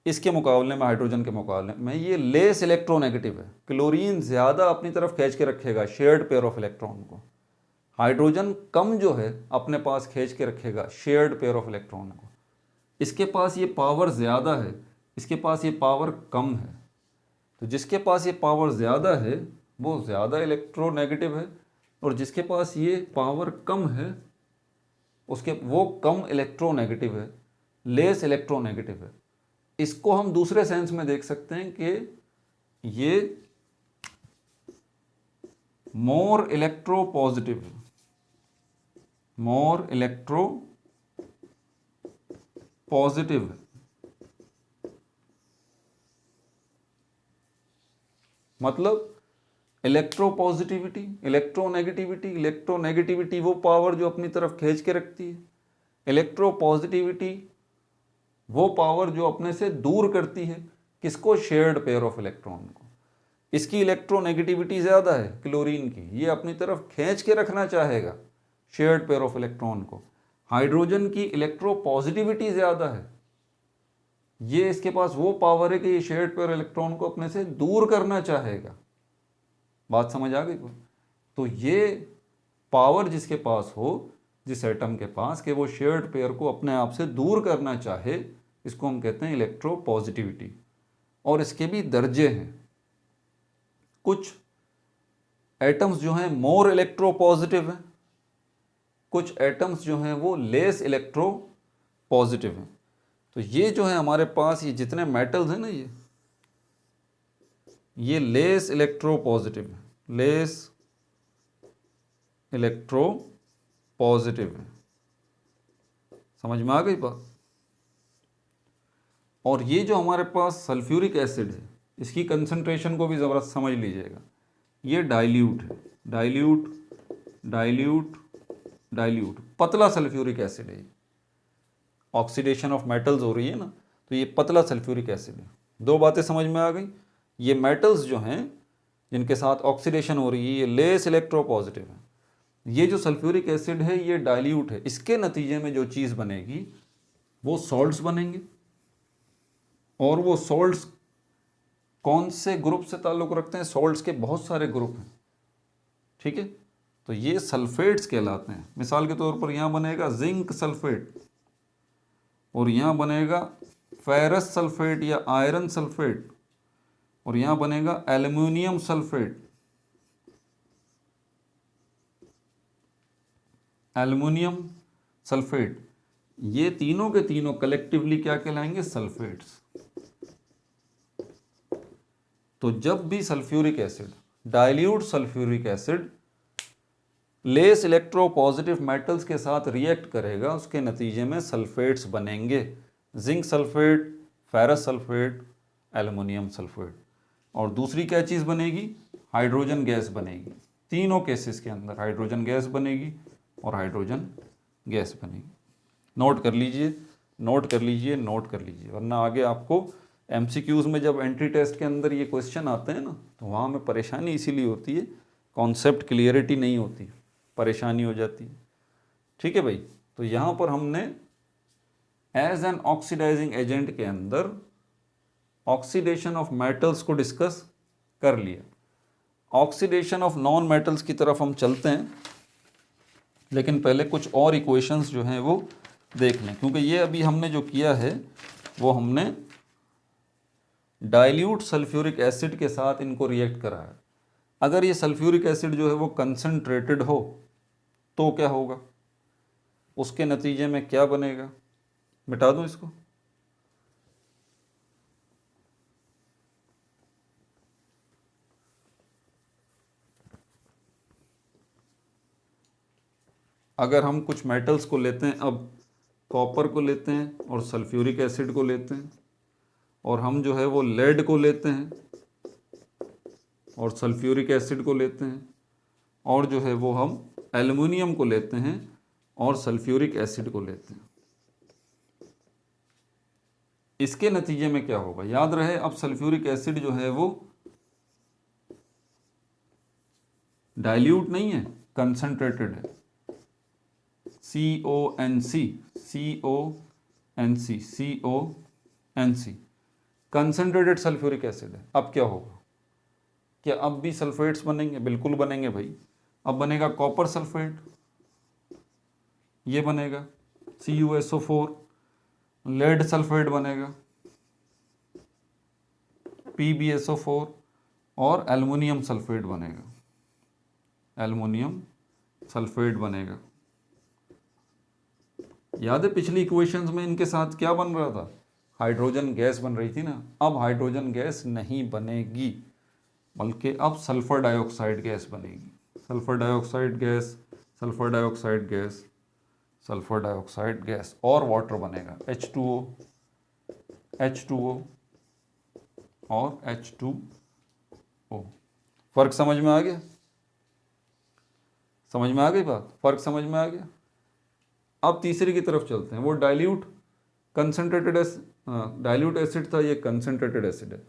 इसके मुकाबले में, हाइड्रोजन के मुकाबले में ये लेस इलेक्ट्रोनेगेटिव है। क्लोरीन ज़्यादा अपनी तरफ खींच के रखेगा शेयर्ड पेयर ऑफ इलेक्ट्रॉन को, हाइड्रोजन कम जो है अपने पास खींच के रखेगा शेयर्ड पेयर ऑफ इलेक्ट्रॉन को। इसके पास ये पावर ज़्यादा है, इसके पास ये पावर कम है। तो जिसके पास ये पावर ज़्यादा है वो ज़्यादा इलेक्ट्रोनेगेटिव है, और जिसके पास ये पावर कम है उसके वो कम इलेक्ट्रोनेगेटिव है, लेस इलेक्ट्रोनेगेटिव है। इसको हम दूसरे सेंस में देख सकते हैं कि ये मोर इलेक्ट्रो पॉजिटिव है, मोर इलेक्ट्रो पॉजिटिव है। मतलब इलेक्ट्रो पॉजिटिविटी, इलेक्ट्रोनेगेटिविटी, इलेक्ट्रोनेगेटिविटी वो पावर जो अपनी तरफ खींच के रखती है, इलेक्ट्रो पॉजिटिविटी वो पावर जो अपने से दूर करती है। किसको? शेयर्ड पेयर ऑफ इलेक्ट्रॉन को। इसकी इलेक्ट्रोनेगेटिविटी ज़्यादा है क्लोरीन की, ये अपनी तरफ खींच के रखना चाहेगा शेयर्ड पेयर ऑफ इलेक्ट्रॉन को। हाइड्रोजन की इलेक्ट्रो पॉजिटिविटी ज़्यादा है, ये इसके पास वो पावर है कि ये शेयर्ड पेयर इलेक्ट्रॉन को अपने से दूर करना चाहेगा। बात समझ आ गई? तो ये पावर जिसके पास हो, जिस एटम के पास, कि वो शेयर्ड पेयर को अपने आप से दूर करना चाहे, इसको हम कहते हैं इलेक्ट्रो पॉजिटिविटी। और इसके भी दर्जे हैं। कुछ एटम्स जो हैं मोर इलेक्ट्रो पॉजिटिव हैं, कुछ एटम्स जो हैं वो लेस इलेक्ट्रो पॉजिटिव हैं। तो ये जो है हमारे पास ये जितने मेटल्स हैं ना, ये लेस इलेक्ट्रो पॉजिटिव है, लेस इलेक्ट्रो पॉजिटिव है। समझ में आ गई बात? और ये जो हमारे पास सल्फ्यूरिक एसिड है, इसकी कंसंट्रेशन को भी ज़रा समझ लीजिएगा। ये डाइल्यूट है, डाइल्यूट डाइल्यूट डाइल्यूट, पतला सल्फ्यूरिक एसिड है। ऑक्सीडेशन ऑफ मेटल्स हो रही है ना, तो ये पतला सल्फ्यूरिक एसिड है। दो बातें समझ में आ गई। ये मेटल्स जो हैं जिनके साथ ऑक्सीडेशन हो रही है, ये लेस इलेक्ट्रो पॉजिटिव है। ये जो सल्फ्यूरिक एसिड है ये डाइल्यूट है। इसके नतीजे में जो चीज़ बनेगी वो सॉल्ट्स बनेंगे। और वो सॉल्ट्स कौन से ग्रुप से ताल्लुक़ रखते हैं? सॉल्ट्स के बहुत सारे ग्रुप हैं, ठीक है। तो ये सल्फेट्स कहलाते हैं। मिसाल के तौर पर यहाँ बनेगा जिंक सल्फेट, और यहाँ बनेगा फेरस सल्फेट या आयरन सल्फेट, और यहाँ बनेगा एल्युमिनियम सल्फेट। एल्युमिनियम सल्फेट, ये तीनों के तीनों कलेक्टिवली क्या कहलाएंगे? सल्फेट्स। तो जब भी sulphuric acid, dilute sulphuric acid less electro positive metals के साथ रिएक्ट करेगा, उसके नतीजे में सल्फेट्स बनेंगे। Zinc sulphate, ferrous sulphate, aluminium sulphate. और दूसरी क्या चीज़ बनेगी? हाइड्रोजन गैस बनेगी। तीनों केसेस के अंदर हाइड्रोजन गैस बनेगी और हाइड्रोजन गैस बनेगी। नोट कर लीजिए, नोट कर लीजिए, नोट कर लीजिए, वरना आगे आपको एमसीक्यूज़ में जब एंट्री टेस्ट के अंदर ये क्वेश्चन आते हैं ना, तो वहाँ में परेशानी इसीलिए होती है, कॉन्सेप्ट क्लियरिटी नहीं होती, परेशानी हो जाती है। ठीक है भाई। तो यहाँ पर हमने एज एन ऑक्सीडाइजिंग एजेंट के अंदर ऑक्सीडेशन ऑफ मेटल्स को डिस्कस कर लिया। ऑक्सीडेशन ऑफ नॉन मेटल्स की तरफ हम चलते हैं, लेकिन पहले कुछ और इक्वेशंस जो हैं वो देख लें, क्योंकि ये अभी हमने जो किया है वो हमने डाइल्यूट सल्फ्यूरिक एसिड के साथ इनको रिएक्ट करा है। अगर ये सल्फ्यूरिक एसिड जो है वो कंसनट्रेटेड हो तो क्या होगा? उसके नतीजे में क्या बनेगा? मिटा दूं इसको। अगर हम कुछ मेटल्स को लेते हैं, अब कॉपर को लेते हैं और सल्फ्यूरिक एसिड को लेते हैं, और हम जो है वो लेड को लेते हैं और सल्फ्यूरिक एसिड को लेते हैं, और जो है वो हम एल्युमिनियम को लेते हैं और सल्फ्यूरिक एसिड को लेते हैं। इसके नतीजे में क्या होगा? याद रहे, अब सल्फ्यूरिक एसिड जो है वो डाइल्यूट नहीं है, कंसनट्रेटेड है, CONC कंसनट्रेटेड सल्फ्यूरिक एसिड है। अब क्या होगा, क्या अब भी सल्फेट्स बनेंगे? बिल्कुल बनेंगे भाई। अब बनेगा कॉपर सल्फेट, ये बनेगा CuSO4, लेड सल्फेट बनेगा PbSO4 और एल्युमिनियम सल्फेट बनेगा, एल्युमिनियम सल्फेट बनेगा। याद है पिछली इक्वेशंस में इनके साथ क्या बन रहा था? हाइड्रोजन गैस बन रही थी ना। अब हाइड्रोजन गैस नहीं बनेगी, बल्कि अब सल्फर डाइऑक्साइड गैस बनेगी। Sulphur dioxide gas, sulphur dioxide gas, sulphur dioxide gas और वाटर बनेगा H2O, H2O और H2O। फर्क समझ में आ गया? समझ में आ गई बात? फर्क समझ में आ गया? अब तीसरी की तरफ चलते हैं। वो डाइल्यूट कंसनट्रेटेड डाइल्यूट एसिड था, ये कंसनट्रेटेड एसिड है।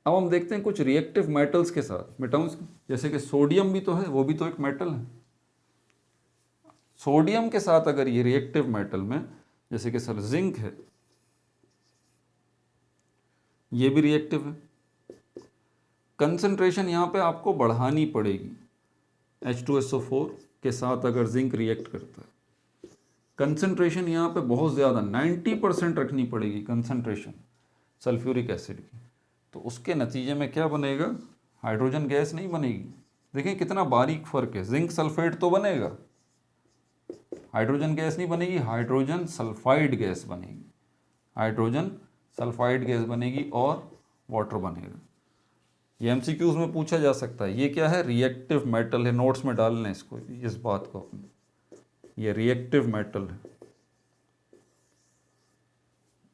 अब हम देखते हैं कुछ रिएक्टिव मेटल्स के साथ। मिटाऊं इसको? जैसे कि सोडियम भी तो है, वो भी तो एक मेटल है। सोडियम के साथ अगर ये रिएक्टिव मेटल में, जैसे कि सर जिंक है, ये भी रिएक्टिव है। कंसंट्रेशन यहाँ पे आपको बढ़ानी पड़ेगी। H2SO4 के साथ अगर जिंक रिएक्ट करता है, कंसंट्रेशन यहाँ पे बहुत ज़्यादा 90% रखनी पड़ेगी कंसंट्रेशन सल्फ्यूरिक एसिड की। तो उसके नतीजे में क्या बनेगा? हाइड्रोजन गैस नहीं बनेगी। देखें कितना बारीक फर्क है। जिंक सल्फेट तो बनेगा, हाइड्रोजन गैस नहीं बनेगी, हाइड्रोजन सल्फाइड गैस बनेगी। हाइड्रोजन सल्फाइड गैस बनेगी और वाटर बनेगा। ये MCQs में पूछा जा सकता है। ये क्या है? रिएक्टिव मेटल है। नोट्स में डाल लें इसको, इस बात को अपने, ये रिएक्टिव मेटल है।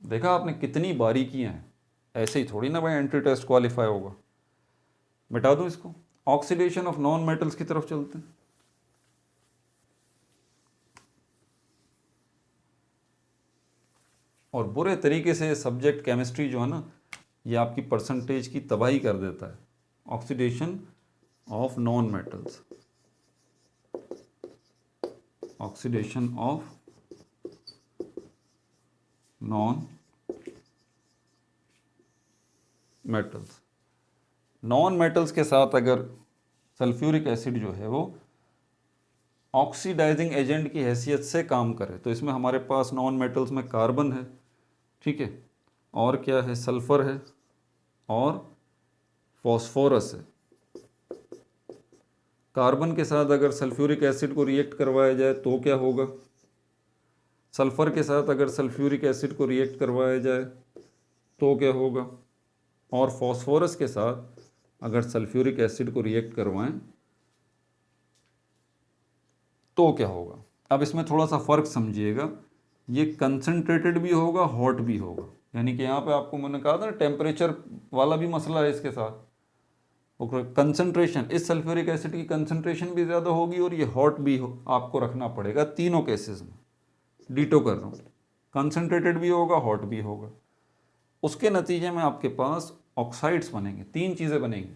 देखा आपने कितनी बारीकियां हैं। ऐसे ही थोड़ी ना भाई एंट्री टेस्ट क्वालिफाई होगा। मिटा दूं इसको। ऑक्सीडेशन ऑफ नॉन मेटल्स की तरफ चलते हैं। और बुरे तरीके से सब्जेक्ट केमिस्ट्री जो है ना, ये आपकी परसेंटेज की तबाही कर देता है। Oxidation of non metals, oxidation of non metals. Non metals के साथ अगर सल्फ्यूरिक एसिड जो है वो ऑक्सीडाइजिंग एजेंट की हैसियत से काम करे, तो इसमें हमारे पास नॉन मेटल्स में कार्बन है, ठीक है, और क्या है? सल्फर है और फॉस्फोरस है। कार्बन के साथ अगर सल्फ्यूरिक एसिड को रिएक्ट करवाया जाए तो क्या होगा? सल्फर के साथ अगर सल्फ्यूरिक एसिड को रिएक्ट करवाया जाए तो क्या होगा? और फॉस्फोरस के साथ अगर सल्फ्यूरिक एसिड को रिएक्ट करवाएं तो क्या होगा? अब इसमें थोड़ा सा फ़र्क समझिएगा। ये कंसनट्रेटेड भी होगा, हॉट भी होगा। यानी कि यहाँ पे आपको मैंने कहा था ना, टेम्परेचर वाला भी मसला है इसके साथ। कंसंट्रेशन, इस सल्फ्यूरिक एसिड की कंसंट्रेशन भी ज़्यादा होगी और ये हॉट भी आपको रखना पड़ेगा तीनों केसेस में। डीटो कर रहा हूँ, कंसंट्रेटेड भी होगा, हॉट भी होगा। उसके नतीजे में आपके पास ऑक्साइड्स बनेंगे। तीन चीज़ें बनेंगी,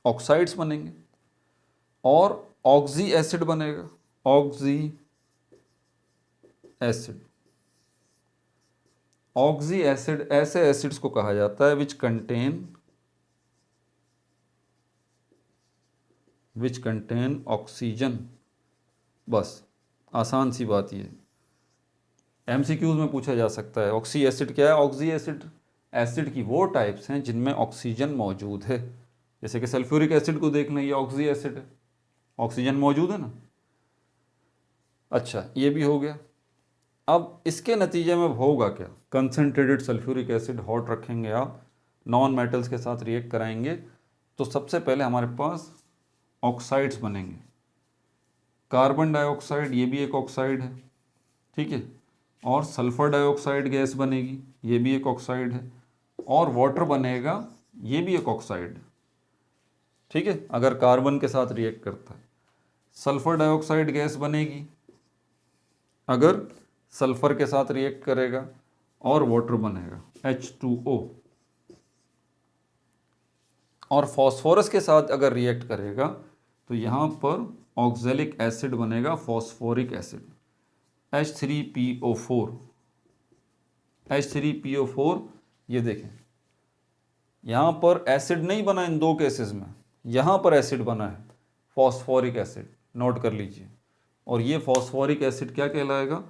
ऑक्साइड्स बनेंगे और ऑक्सी एसिड बनेगा। ऑक्सी एसिड, ऑक्सी एसिड ऐसे एसिड्स को कहा जाता है विच कंटेन ऑक्सीजन। बस आसान सी बात ये। MCQs में पूछा जा सकता है ऑक्सी एसिड क्या है। ऑक्सी एसिड की वो टाइप्स हैं जिनमें ऑक्सीजन मौजूद है। जैसे कि सल्फ्यूरिक एसिड को देख लें, ये ऑक्सी एसिड है, ऑक्सीजन मौजूद है ना। अच्छा, ये भी हो गया। अब इसके नतीजे में होगा क्या? कंसनट्रेटेड सल्फ्यूरिक एसिड हॉट रखेंगे आप, नॉन मेटल्स के साथ रिएक्ट कराएंगे, तो सबसे पहले हमारे पास ऑक्साइड्स बनेंगे। कार्बन डाइऑक्साइड, ये भी एक ऑक्साइड है, ठीक है, और सल्फर डाइऑक्साइड गैस बनेगी, ये भी एक ऑक्साइड है, और वाटर बनेगा, ये भी एक ऑक्साइड है, ठीक है, अगर कार्बन के साथ रिएक्ट करता है। सल्फर डाइऑक्साइड गैस बनेगी अगर सल्फर के साथ रिएक्ट करेगा, और वाटर बनेगा H2O। और फॉस्फोरस के साथ अगर रिएक्ट करेगा तो यहाँ पर ऑक्जेलिक एसिड बनेगा फॉस्फोरिक एसिड H3PO4। H3PO4, ये देखें यहाँ पर एसिड नहीं बना इन दो केसेस में, यहाँ पर एसिड बना है फॉस्फोरिक एसिड, नोट कर लीजिए। और ये फॉस्फोरिक एसिड क्या कहलाएगा?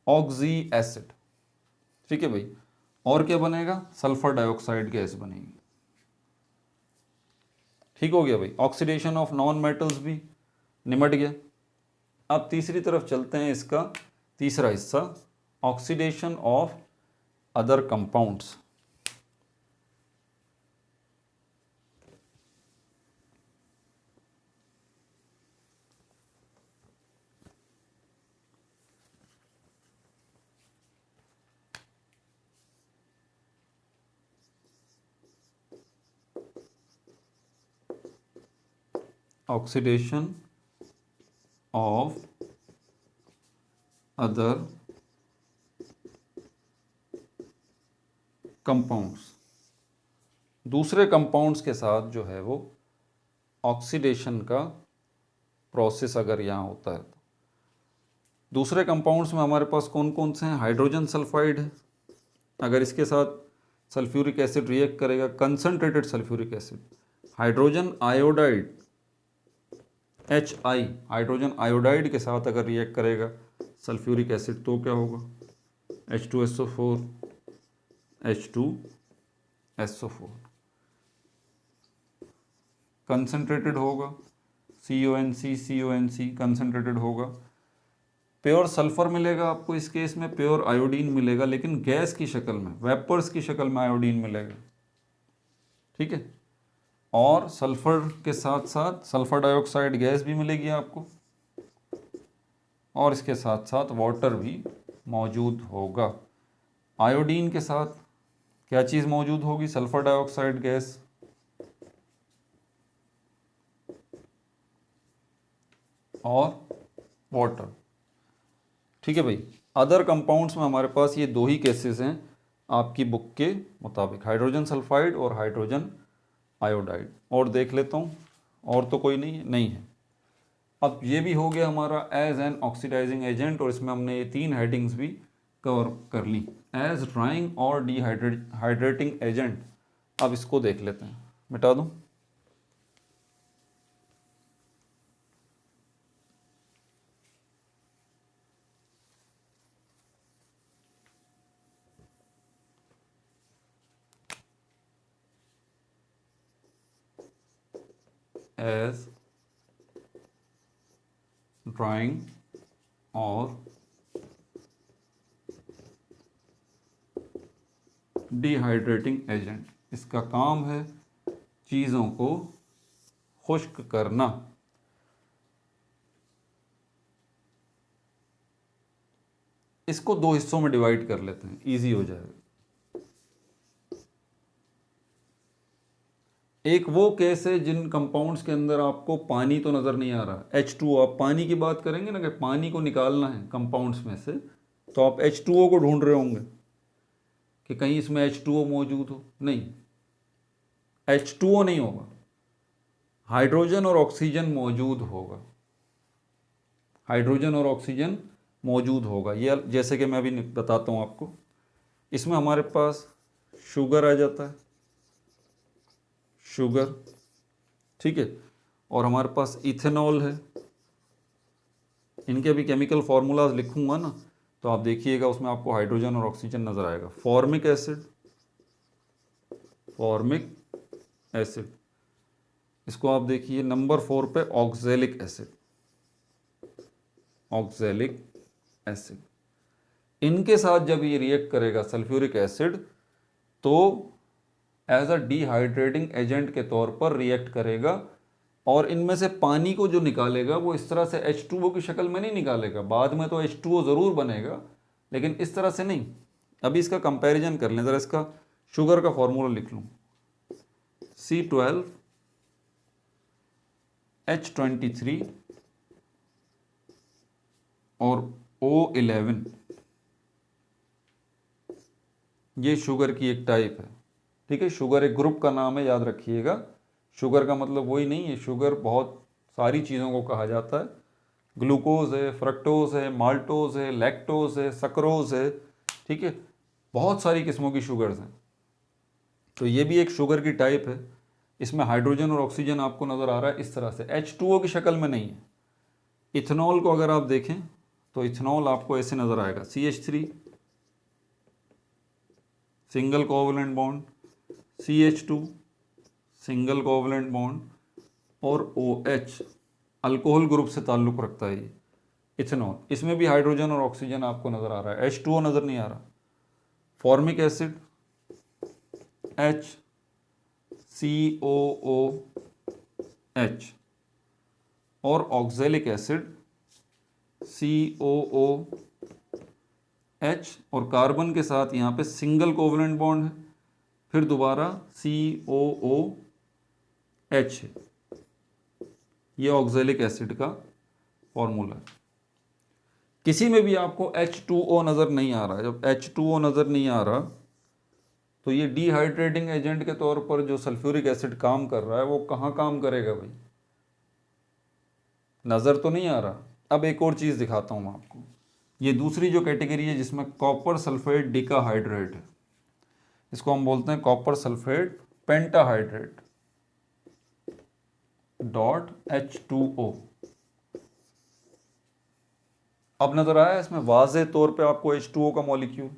Oxy acid. ठीक है भाई। और क्या बनेगा? सल्फर डाइऑक्साइड गैस बनेगी। ठीक हो गया भाई। ऑक्सीडेशन ऑफ नॉन मेटल्स भी निमट गया। अब तीसरी तरफ चलते हैं, इसका तीसरा हिस्सा, oxidation of other compounds. Oxidation of other compounds, दूसरे कंपाउंड्स के साथ जो है वो ऑक्सीडेशन का प्रोसेस अगर यहाँ होता है तो दूसरे कंपाउंड्स में हमारे पास कौन कौन से हैं? हाइड्रोजन सल्फाइड है, अगर इसके साथ सल्फ्यूरिक एसिड रिएक्ट करेगा, concentrated sulphuric acid, hydrogen iodide HI, hydrogen iodide के साथ अगर रिएक्ट करेगा सल्फ्यूरिक एसिड तो क्या होगा? H2SO4 H2SO4, कंसनट्रेटेड होगा, CONC कंसनट्रेटेड होगा। प्योर सल्फर मिलेगा आपको इस केस में, प्योर आयोडीन मिलेगा, लेकिन गैस की शक्ल में, वेपर्स की शक्ल में आयोडीन मिलेगा। ठीक है। और सल्फर के साथ साथ सल्फर डाइऑक्साइड गैस भी मिलेगी आपको, और इसके साथ साथ वाटर भी मौजूद होगा। आयोडीन के साथ क्या चीज़ मौजूद होगी? सल्फर डाइऑक्साइड गैस और वाटर। ठीक है भाई। अदर कंपाउंड्स में हमारे पास ये दो ही केसेस हैं आपकी बुक के मुताबिक, हाइड्रोजन सल्फाइड और हाइड्रोजन आयोडाइड। और देख लेता हूँ, और तो कोई नहीं है। अब ये भी हो गया हमारा एज एन ऑक्सीडाइजिंग एजेंट, और इसमें हमने ये 3 हेडिंग्स भी कवर कर ली। एज ड्राइंग और डिहाइड्रेटिंग एजेंट, अब इसको देख लेते हैं, मिटा दूँ। एज ड्राइंग और डिहाइड्रेटिंग एजेंट, इसका काम है चीज़ों को खुश्क करना। इसको 2 हिस्सों में डिवाइड कर लेते हैं, इजी हो जाएगा। एक वो केस है जिन कंपाउंड्स के अंदर आपको पानी तो नज़र नहीं आ रहा, H2O, आप पानी की बात करेंगे ना कि पानी को निकालना है कंपाउंड्स में से, तो आप H2O को ढूंढ रहे होंगे कि कहीं इसमें H2O मौजूद हो। नहीं, H2O नहीं होगा, हाइड्रोजन और ऑक्सीजन मौजूद होगा, हाइड्रोजन और ऑक्सीजन मौजूद होगा। ये जैसे कि मैं अभी बताता हूँ आपको, इसमें हमारे पास शुगर आ जाता है, शुगर, ठीक है, और हमारे पास इथेनॉल है। इनके भी केमिकल फार्मूलाज लिखूंगा ना, तो आप देखिएगा उसमें आपको हाइड्रोजन और ऑक्सीजन नज़र आएगा। फॉर्मिक एसिड, फॉर्मिक एसिड, इसको आप देखिए नंबर 4 पे ऑक्जेलिक एसिड, ऑक्जेलिक एसिड। इनके साथ जब ये रिएक्ट करेगा सल्फ्यूरिक एसिड, तो एज अ डिहाइड्रेटिंग एजेंट के तौर पर रिएक्ट करेगा, और इनमें से पानी को जो निकालेगा वो इस तरह से H2O की शक्ल में नहीं निकालेगा। बाद में तो H2O ज़रूर बनेगा, लेकिन इस तरह से नहीं। अभी इसका कंपैरिजन कर लें ज़रा, इसका शुगर का फॉर्मूला लिख लूँ, C12 H23 और O11, ये शुगर की एक टाइप है। ठीक है, शुगर एक ग्रुप का नाम है, याद रखिएगा। शुगर का मतलब वही नहीं है, शुगर बहुत सारी चीज़ों को कहा जाता है। ग्लूकोज है, फ्रक्टोज है, माल्टोज है, लैक्टोज है, सक्रोज है, ठीक है, बहुत सारी किस्मों की शुगर्स हैं। तो ये भी एक शुगर की टाइप है। इसमें हाइड्रोजन और ऑक्सीजन आपको नज़र आ रहा है इस तरह से, H2O की शक्ल में नहीं है। इथेनॉल को अगर आप देखें तो इथेनॉल आपको ऐसे नज़र आएगा, CH3 single covalent bond, CH2 single covalent bond और OH अल्कोहल ग्रुप से ताल्लुक़ रखता है ये इथेनॉल। इसमें भी हाइड्रोजन और ऑक्सीजन आपको नज़र आ रहा है, H2O नज़र नहीं आ रहा। फॉर्मिक एसिड HCOOH और ऑक्जेलिक एसिड COOH और कार्बन के साथ यहाँ पे सिंगल कोवलेंट बॉन्ड है, फिर दोबारा COOH है। ये ऑक्जेलिक एसिड का फॉर्मूला है। किसी में भी आपको H2O नज़र नहीं आ रहा है। जब H2O नज़र नहीं आ रहा तो ये डिहाइड्रेटिंग एजेंट के तौर पर जो सल्फ्यूरिक एसिड काम कर रहा है वो कहाँ काम करेगा भाई, नज़र तो नहीं आ रहा। अब एक और चीज़ दिखाता हूँ मैं आपको। ये दूसरी जो कैटेगरी है जिसमें कॉपर सल्फेट डिकाहाइड्रेट है, इसको हम बोलते हैं कॉपर सल्फेट पेंटाहाइड्रेट .H2O। अब नजर आया इसमें वाज़े तौर पे आपको H2O का मॉलिक्यूल,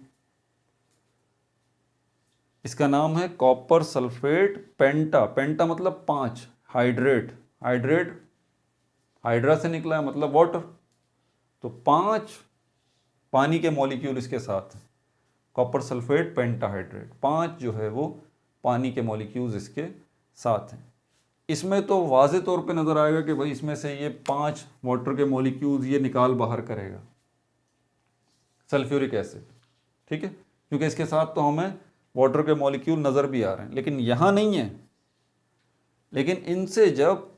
इसका नाम है कॉपर सल्फेट पेंटा। पेंटा मतलब 5, हाइड्रेट, हाइड्रेट हाइड्रा से निकला है मतलब वाटर, तो 5 पानी के मॉलिक्यूल इसके साथ, कॉपर सल्फेट पेंटाहाइड्रेट, 5 जो है वो पानी के मॉलिक्यूल्स इसके साथ हैं। इसमें तो वाज़े तौर पे नज़र आएगा कि भाई इसमें से ये 5 वाटर के मॉलिक्यूल्स ये निकाल बाहर करेगा सल्फ्यूरिक एसिड, ठीक है, क्योंकि इसके साथ तो हमें वाटर के मॉलिक्यूल नज़र भी आ रहे हैं, लेकिन यहाँ नहीं है। लेकिन इनसे जब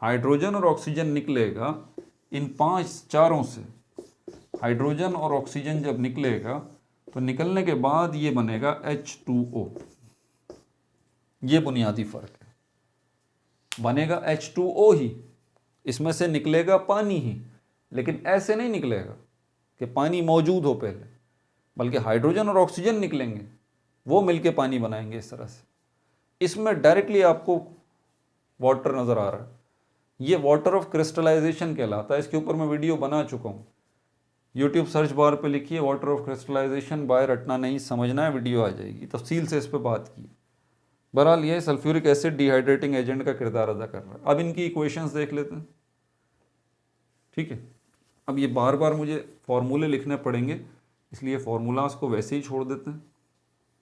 हाइड्रोजन और ऑक्सीजन निकलेगा, इन 5 चारों से हाइड्रोजन और ऑक्सीजन जब निकलेगा तो निकलने के बाद ये बनेगा H2O। ये बुनियादी फ़र्क है, बनेगा H2O ही, इसमें से निकलेगा पानी ही, लेकिन ऐसे नहीं निकलेगा कि पानी मौजूद हो पहले, बल्कि हाइड्रोजन और ऑक्सीजन निकलेंगे, वो मिलके पानी बनाएंगे इस तरह से। इसमें डायरेक्टली आपको वाटर नज़र आ रहा है, ये वाटर ऑफ क्रिस्टलाइजेशन कहलाता है। इसके ऊपर मैं वीडियो बना चुका हूँ, यूट्यूब सर्च बार पे लिखिए वाटर ऑफ क्रिस्टलाइजेशन बाय रटना नहीं समझना है, वीडियो आ जाएगी, तफसील से इस पर बात की। बहरहाल ये सल्फ्यूरिक एसिड डिहाइड्रेटिंग एजेंट का किरदार अदा कर रहा है। अब इनकी इक्वेशंस देख लेते हैं, ठीक है। अब ये बार बार मुझे फॉर्मूले लिखने पड़ेंगे, इसलिए फार्मूलाज को वैसे ही छोड़ देते हैं,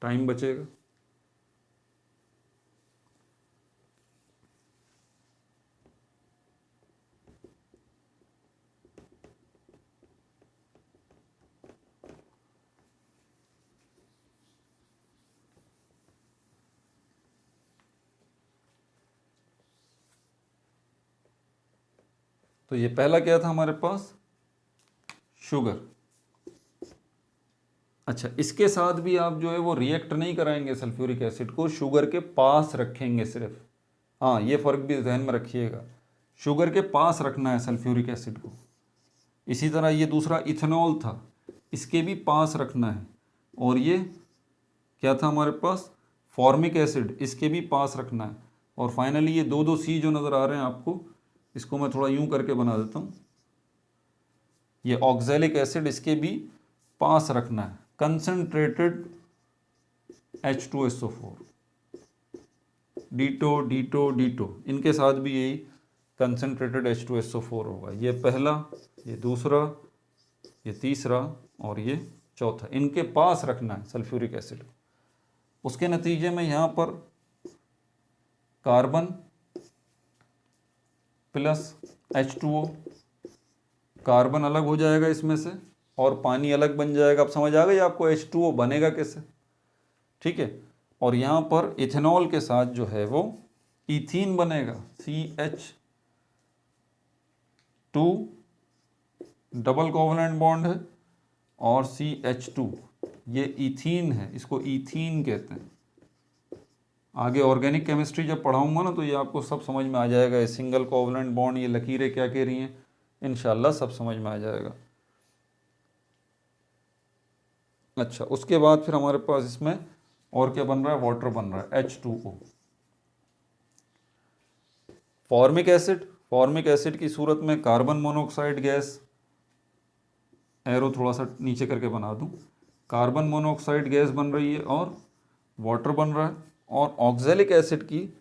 टाइम बचेगा। तो ये पहला क्या था हमारे पास, शुगर। अच्छा, इसके साथ भी आप जो है वो रिएक्ट नहीं कराएंगे सल्फ्यूरिक एसिड को, शुगर के पास रखेंगे सिर्फ। हाँ, ये फ़र्क भी ध्यान में रखिएगा, शुगर के पास रखना है सल्फ्यूरिक एसिड को। इसी तरह ये दूसरा इथेनॉल था, इसके भी पास रखना है। और ये क्या था हमारे पास, फॉर्मिक एसिड, इसके भी पास रखना है। और फाइनली ये दो C जो नज़र आ रहे हैं आपको, इसको मैं थोड़ा यूं करके बना देता हूँ, ये ऑक्जेलिक एसिड, इसके भी पास रखना है concentrated H2SO4, ditto ditto ditto, इनके साथ भी यही कंसंट्रेटेड H2SO4 होगा। ये पहला, ये दूसरा, ये तीसरा और ये चौथा, इनके पास रखना है सल्फ्यूरिक एसिड। उसके नतीजे में यहाँ पर कार्बन प्लस H2O, कार्बन अलग हो जाएगा इसमें से और पानी अलग बन जाएगा। अब समझ आ गई आपको H2O बनेगा कैसे, ठीक है। और यहाँ पर इथेनॉल के साथ जो है वो इथीन बनेगा, CH2 डबल कोवलेंट बॉन्ड है और CH2 ये इथीन है, इसको इथीन कहते हैं। आगे ऑर्गेनिक केमिस्ट्री जब पढ़ाऊंगा ना तो ये आपको सब समझ में आ जाएगा, ये सिंगल कोवलेंट बॉन्ड, ये लकीरें क्या कह रही हैं, इंशाल्लाह सब समझ में आ जाएगा। अच्छा, उसके बाद फिर हमारे पास इसमें और क्या बन रहा है, वाटर बन रहा है H2O। Formic acid, formic acid की सूरत में कार्बन मोनोऑक्साइड गैस, एरो थोड़ा सा नीचे करके बना दूं, कार्बन मोनोऑक्साइड गैस बन रही है और वाटर बन रहा है। और ऑक्जेलिक एसिड की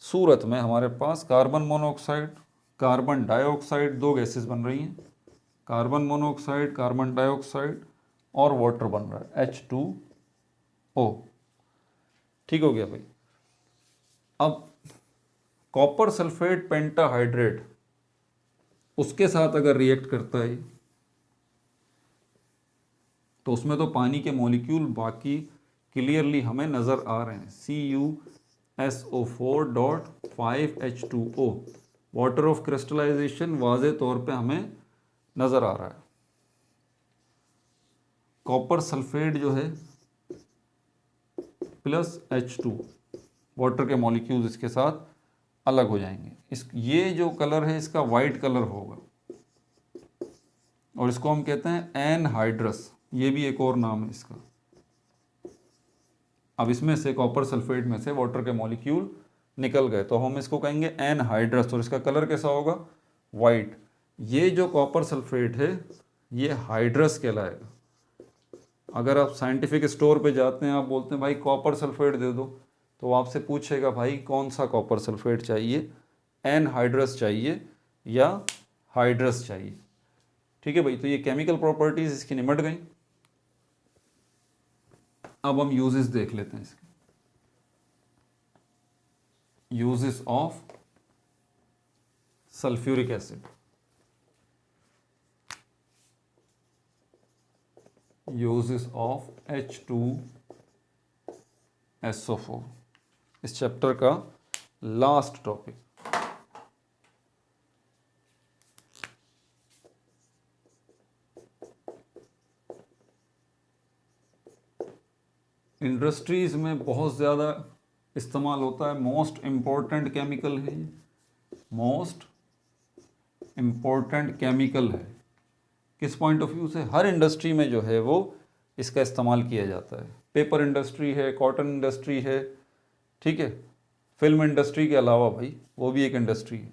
सूरत में हमारे पास कार्बन मोनोऑक्साइड, कार्बन डाइऑक्साइड, दो गैसेस बन रही हैं, कार्बन मोनोऑक्साइड, कार्बन डाइऑक्साइड और वाटर बन रहा है H2O। ठीक हो गया भाई। अब कॉपर सल्फेट पेंटाहाइड्रेट, उसके साथ अगर रिएक्ट करता है तो उसमें तो पानी के मॉलिक्यूल बाकी क्लियरली हमें नज़र आ रहे हैं, CuSO4.5H2O, वाटर ऑफ क्रिस्टलाइजेशन वाज़े तौर पे हमें नज़र आ रहा है। कॉपर सल्फेट जो है प्लस H2, वाटर के मॉलिक्यूल्स इसके साथ अलग हो जाएंगे। ये जो कलर है इसका वाइट कलर होगा और इसको हम कहते हैं एनहाइड्रस, ये भी एक और नाम है इसका। अब इसमें से कॉपर सल्फेट में से वाटर के मॉलिक्यूल निकल गए तो हम इसको कहेंगे एनहाइड्रस और इसका कलर कैसा होगा, वाइट। ये जो कॉपर सल्फेट है ये हाइड्रस कहलाएगा। अगर आप साइंटिफिक स्टोर पे जाते हैं, आप बोलते हैं भाई कॉपर सल्फेट दे दो, तो वो आपसे पूछेगा भाई कौन सा कॉपर सल्फेट चाहिए, एनहाइड्रस चाहिए या हाइड्रस चाहिए। ठीक है भाई, तो ये केमिकल प्रॉपर्टीज इसकी निमट गई। अब हम यूजेस देख लेते हैं इसके, uses of sulphuric acid. Uses of H2SO4, इस चैप्टर का लास्ट टॉपिक। इंडस्ट्रीज़ में बहुत ज़्यादा इस्तेमाल होता है, मोस्ट इम्पोर्टेंट केमिकल है, मोस्ट इम्पोर्टेंट केमिकल है। किस पॉइंट ऑफ व्यू से, हर इंडस्ट्री में जो है वो इसका इस्तेमाल किया जाता है। पेपर इंडस्ट्री है, कॉटन इंडस्ट्री है, ठीक है, फिल्म इंडस्ट्री के अलावा भाई वो भी एक इंडस्ट्री है।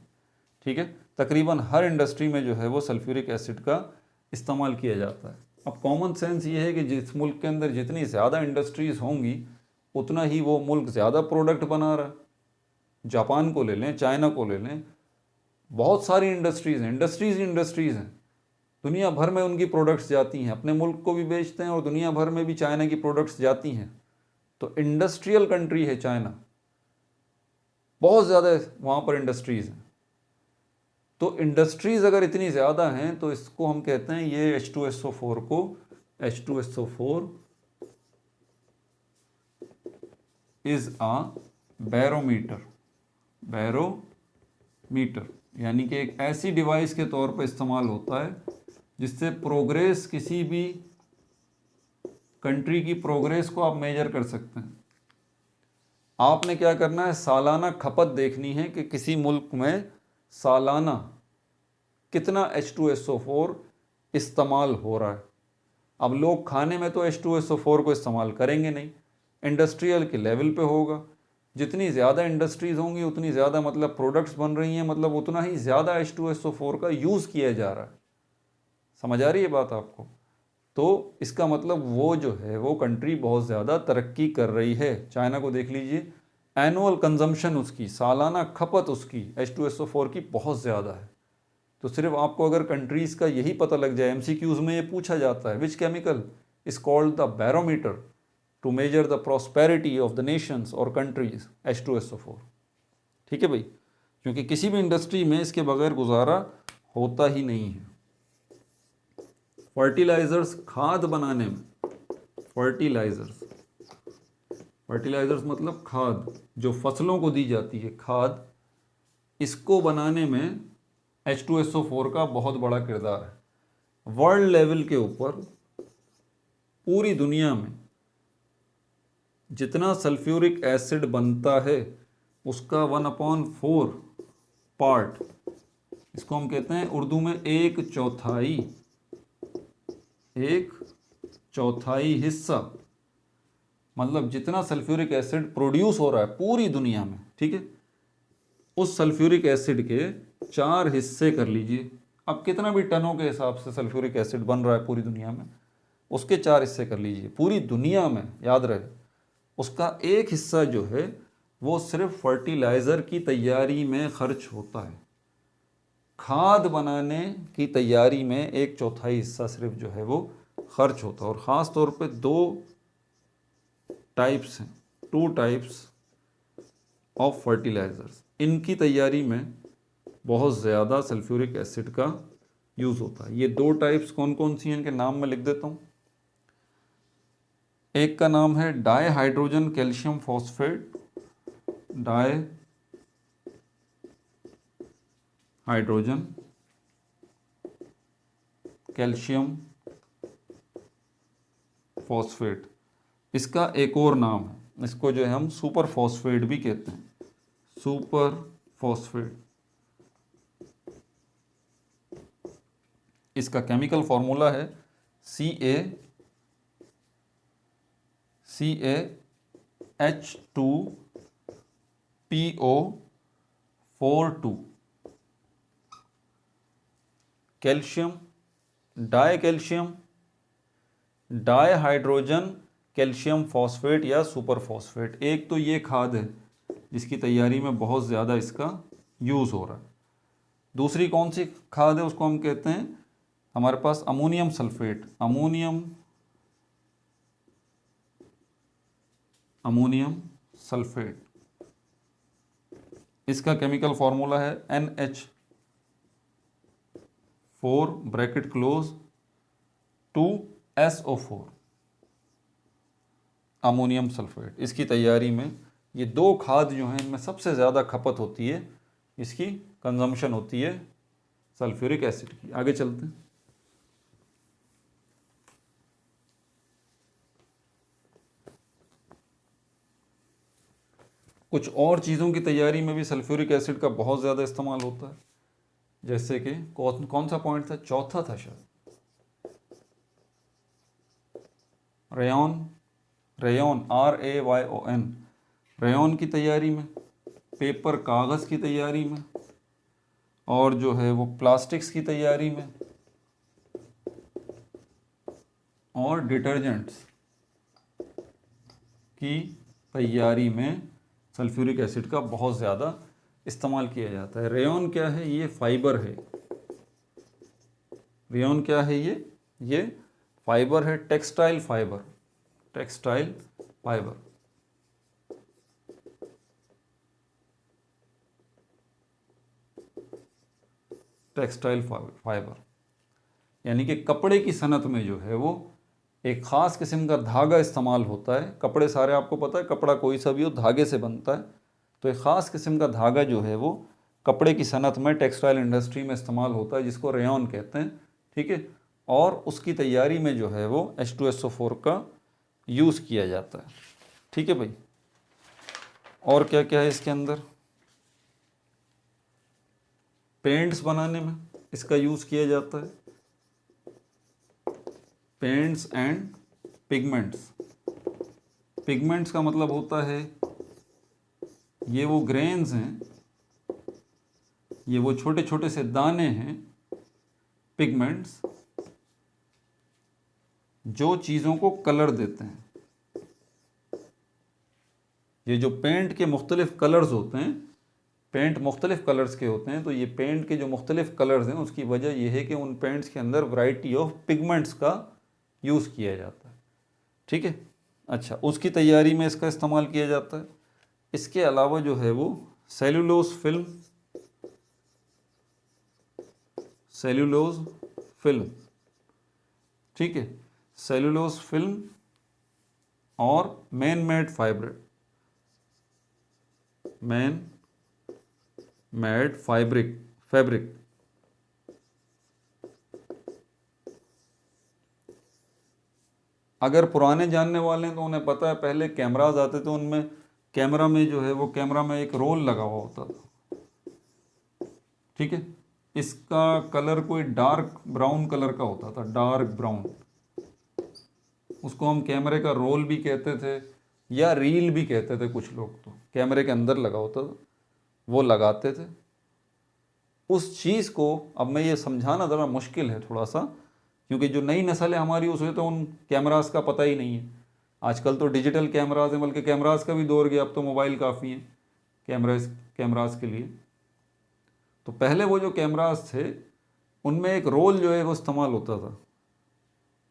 ठीक है, तकरीबन हर इंडस्ट्री में जो है वो सल्फ्यूरिक एसिड का इस्तेमाल किया जाता है। अब कॉमन सेंस ये है कि जिस मुल्क के अंदर जितनी ज़्यादा इंडस्ट्रीज़ होंगी उतना ही वो मुल्क ज़्यादा प्रोडक्ट बना रहा है। जापान को ले लें, चाइना को ले लें, बहुत सारी इंडस्ट्रीज़ हैं, इंडस्ट्रीज़ हैं, दुनिया भर में उनकी प्रोडक्ट्स जाती हैं, अपने मुल्क को भी बेचते हैं और दुनिया भर में भी चाइना की प्रोडक्ट्स जाती हैं। तो इंडस्ट्रियल कंट्री है चाइना, बहुत ज़्यादा वहाँ पर इंडस्ट्रीज़ हैं। तो इंडस्ट्रीज़ अगर इतनी ज़्यादा हैं तो इसको हम कहते हैं, ये H2SO4 को, H2SO4 इज़ आ बैरोमीटर, यानी कि एक ऐसी डिवाइस के तौर पर इस्तेमाल होता है जिससे प्रोग्रेस, किसी भी कंट्री की प्रोग्रेस को आप मेजर कर सकते हैं। आपने क्या करना है, सालाना खपत देखनी है कि किसी मुल्क में सालाना कितना H2SO4 इस्तेमाल हो रहा है। अब लोग खाने में तो H2SO4 को इस्तेमाल करेंगे नहीं, इंडस्ट्रियल के लेवल पे होगा। जितनी ज़्यादा इंडस्ट्रीज़ होंगी उतनी ज़्यादा मतलब प्रोडक्ट्स बन रही हैं, मतलब उतना ही ज़्यादा H2SO4 का यूज़ किया जा रहा है। समझ आ रही है बात आपको? तो इसका मतलब वो जो है वो कंट्री बहुत ज़्यादा तरक्की कर रही है। चाइना को देख लीजिए, एनुअल कंजम्पशन उसकी, सालाना खपत उसकी H2SO4 की बहुत ज़्यादा है। तो सिर्फ आपको अगर कंट्रीज़ का यही पता लग जाए, MCQs में ये पूछा जाता है, which chemical is called the barometer to measure the prosperity of the nations और कंट्रीज, H2SO4। ठीक है भाई, क्योंकि किसी भी इंडस्ट्री में इसके बगैर गुजारा होता ही नहीं है। फर्टिलाइजर्स, खाद बनाने में, फर्टिलाइजर्स मतलब खाद जो फसलों को दी जाती है, खाद, इसको बनाने में H2SO4 का बहुत बड़ा किरदार है। वर्ल्ड लेवल के ऊपर पूरी दुनिया में जितना सल्फ्यूरिक एसिड बनता है उसका 1/4 पार्ट, इसको हम कहते हैं उर्दू में एक चौथाई हिस्सा, मतलब जितना सल्फ्यूरिक एसिड प्रोड्यूस हो रहा है पूरी दुनिया में, ठीक है, उस सल्फ्यूरिक एसिड के 4 हिस्से कर लीजिए। अब कितना भी टनों के हिसाब से सल्फ्यूरिक एसिड बन रहा है पूरी दुनिया में, उसके 4 हिस्से कर लीजिए पूरी दुनिया में, याद रहे। उसका एक हिस्सा जो है वो सिर्फ फर्टिलाइज़र की तैयारी में खर्च होता है। खाद बनाने की तैयारी में 1/4 हिस्सा सिर्फ जो है वो खर्च होता है। और ख़ास तौर पे 2 टाइप्स हैं, 2 टाइप्स ऑफ फर्टिलाइज़र्स, इनकी तैयारी में बहुत ज़्यादा सल्फ्यूरिक एसिड का यूज़ होता है। ये 2 टाइप्स कौन कौन सी हैं, इनके नाम मैं लिख देता हूँ। एक का नाम है di hydrogen calcium phosphate, di hydrogen calcium phosphate. इसका एक और नाम है, इसको जो है हम सुपर फॉस्फेट भी कहते हैं, सुपर फॉस्फेट। इसका केमिकल फॉर्मूला है CaH2PO42। Calcium die calcium di hydrogen calcium phosphate या सुपर फॉस्फेट। एक तो ये खाद है जिसकी तैयारी में बहुत ज़्यादा इसका यूज़ हो रहा है। दूसरी कौन सी खाद है, उसको हम कहते हैं, हमारे पास अमोनियम सल्फेट, अमोनियम सल्फेट। इसका केमिकल फॉर्मूला है NH4 bracket close 2SO4, ammonium sulphate. इसकी तैयारी में ये 2 खाद जो हैं इनमें सबसे ज़्यादा खपत होती है, इसकी कंजम्पशन होती है सल्फ्यूरिक एसिड की। आगे चलते हैं। कुछ और चीज़ों की तैयारी में भी सल्फ्यूरिक एसिड का बहुत ज़्यादा इस्तेमाल होता है, जैसे कि कौन सा पॉइंट था, चौथा था शायद, रेयॉन RAYON, रेयॉन की तैयारी में, पेपर कागज़ की तैयारी में, और जो है वो प्लास्टिक्स की तैयारी में, और डिटर्जेंट्स की तैयारी में सल्फ्यूरिक एसिड का बहुत ज़्यादा इस्तेमाल किया जाता है। रेयॉन क्या है, ये फाइबर है। रेयॉन क्या है, ये फाइबर है, textile fibre, textile fibre. Textile fibre यानी कि कपड़े की सनत में जो है वो एक ख़ास किस्म का धागा इस्तेमाल होता है। कपड़े सारे आपको पता है, कपड़ा कोई सा भी हो धागे से बनता है, तो एक ख़ास किस्म का धागा जो है वो कपड़े की सनत में, टेक्सटाइल इंडस्ट्री में इस्तेमाल होता है, जिसको रेयॉन कहते हैं, ठीक है। और उसकी तैयारी में जो है वो H2SO4 का यूज़ किया जाता है, ठीक है भाई। और क्या क्या है इसके अंदर, पेंट्स बनाने में इसका यूज़ किया जाता है, पेंट्स एंड पिगमेंट्स। पिगमेंट्स का मतलब होता है ये वो ग्रेन्स हैं, ये वो छोटे छोटे से दाने हैं, पिगमेंट्स, जो चीज़ों को कलर देते हैं। ये जो पेंट के मुख्तलिफ कलर्स होते हैं, पेंट मुख्तलिफ कलर्स के होते हैं, तो ये पेंट के जो मुख्तलिफ कलर्स हैं उसकी वजह यह है कि उन पेंट्स के अंदर वैरायटी ऑफ पिगमेंट्स का यूज़ किया जाता है, ठीक है। अच्छा, उसकी तैयारी में इसका इस्तेमाल किया जाता है। इसके अलावा जो है वो सेलुलोज फिल्म, ठीक है, सेलुलोज फिल्म और मैन मेड फैब्रिक। अगर पुराने जानने वाले हैं तो उन्हें पता है पहले कैमराज आते थे, उनमें कैमरा में जो है वो कैमरा में एक रोल लगा हुआ होता था, ठीक है। इसका कलर कोई डार्क ब्राउन कलर का होता था, डार्क ब्राउन। उसको हम कैमरे का रोल भी कहते थे या रील भी कहते थे कुछ लोग। तो कैमरे के अंदर लगा होता था, वो लगाते थे उस चीज़ को। अब मैं ये समझाना ज़रा मुश्किल है थोड़ा सा, क्योंकि जो नई नस्ल है हमारी उसे तो उन कैमरास का पता ही नहीं है। आजकल तो डिजिटल कैमरास हैं, बल्कि कैमरास का भी दौर गया, अब तो मोबाइल काफ़ी हैं कैमरास के लिए। तो पहले वो जो कैमरास थे उनमें एक रोल जो है वो इस्तेमाल होता था,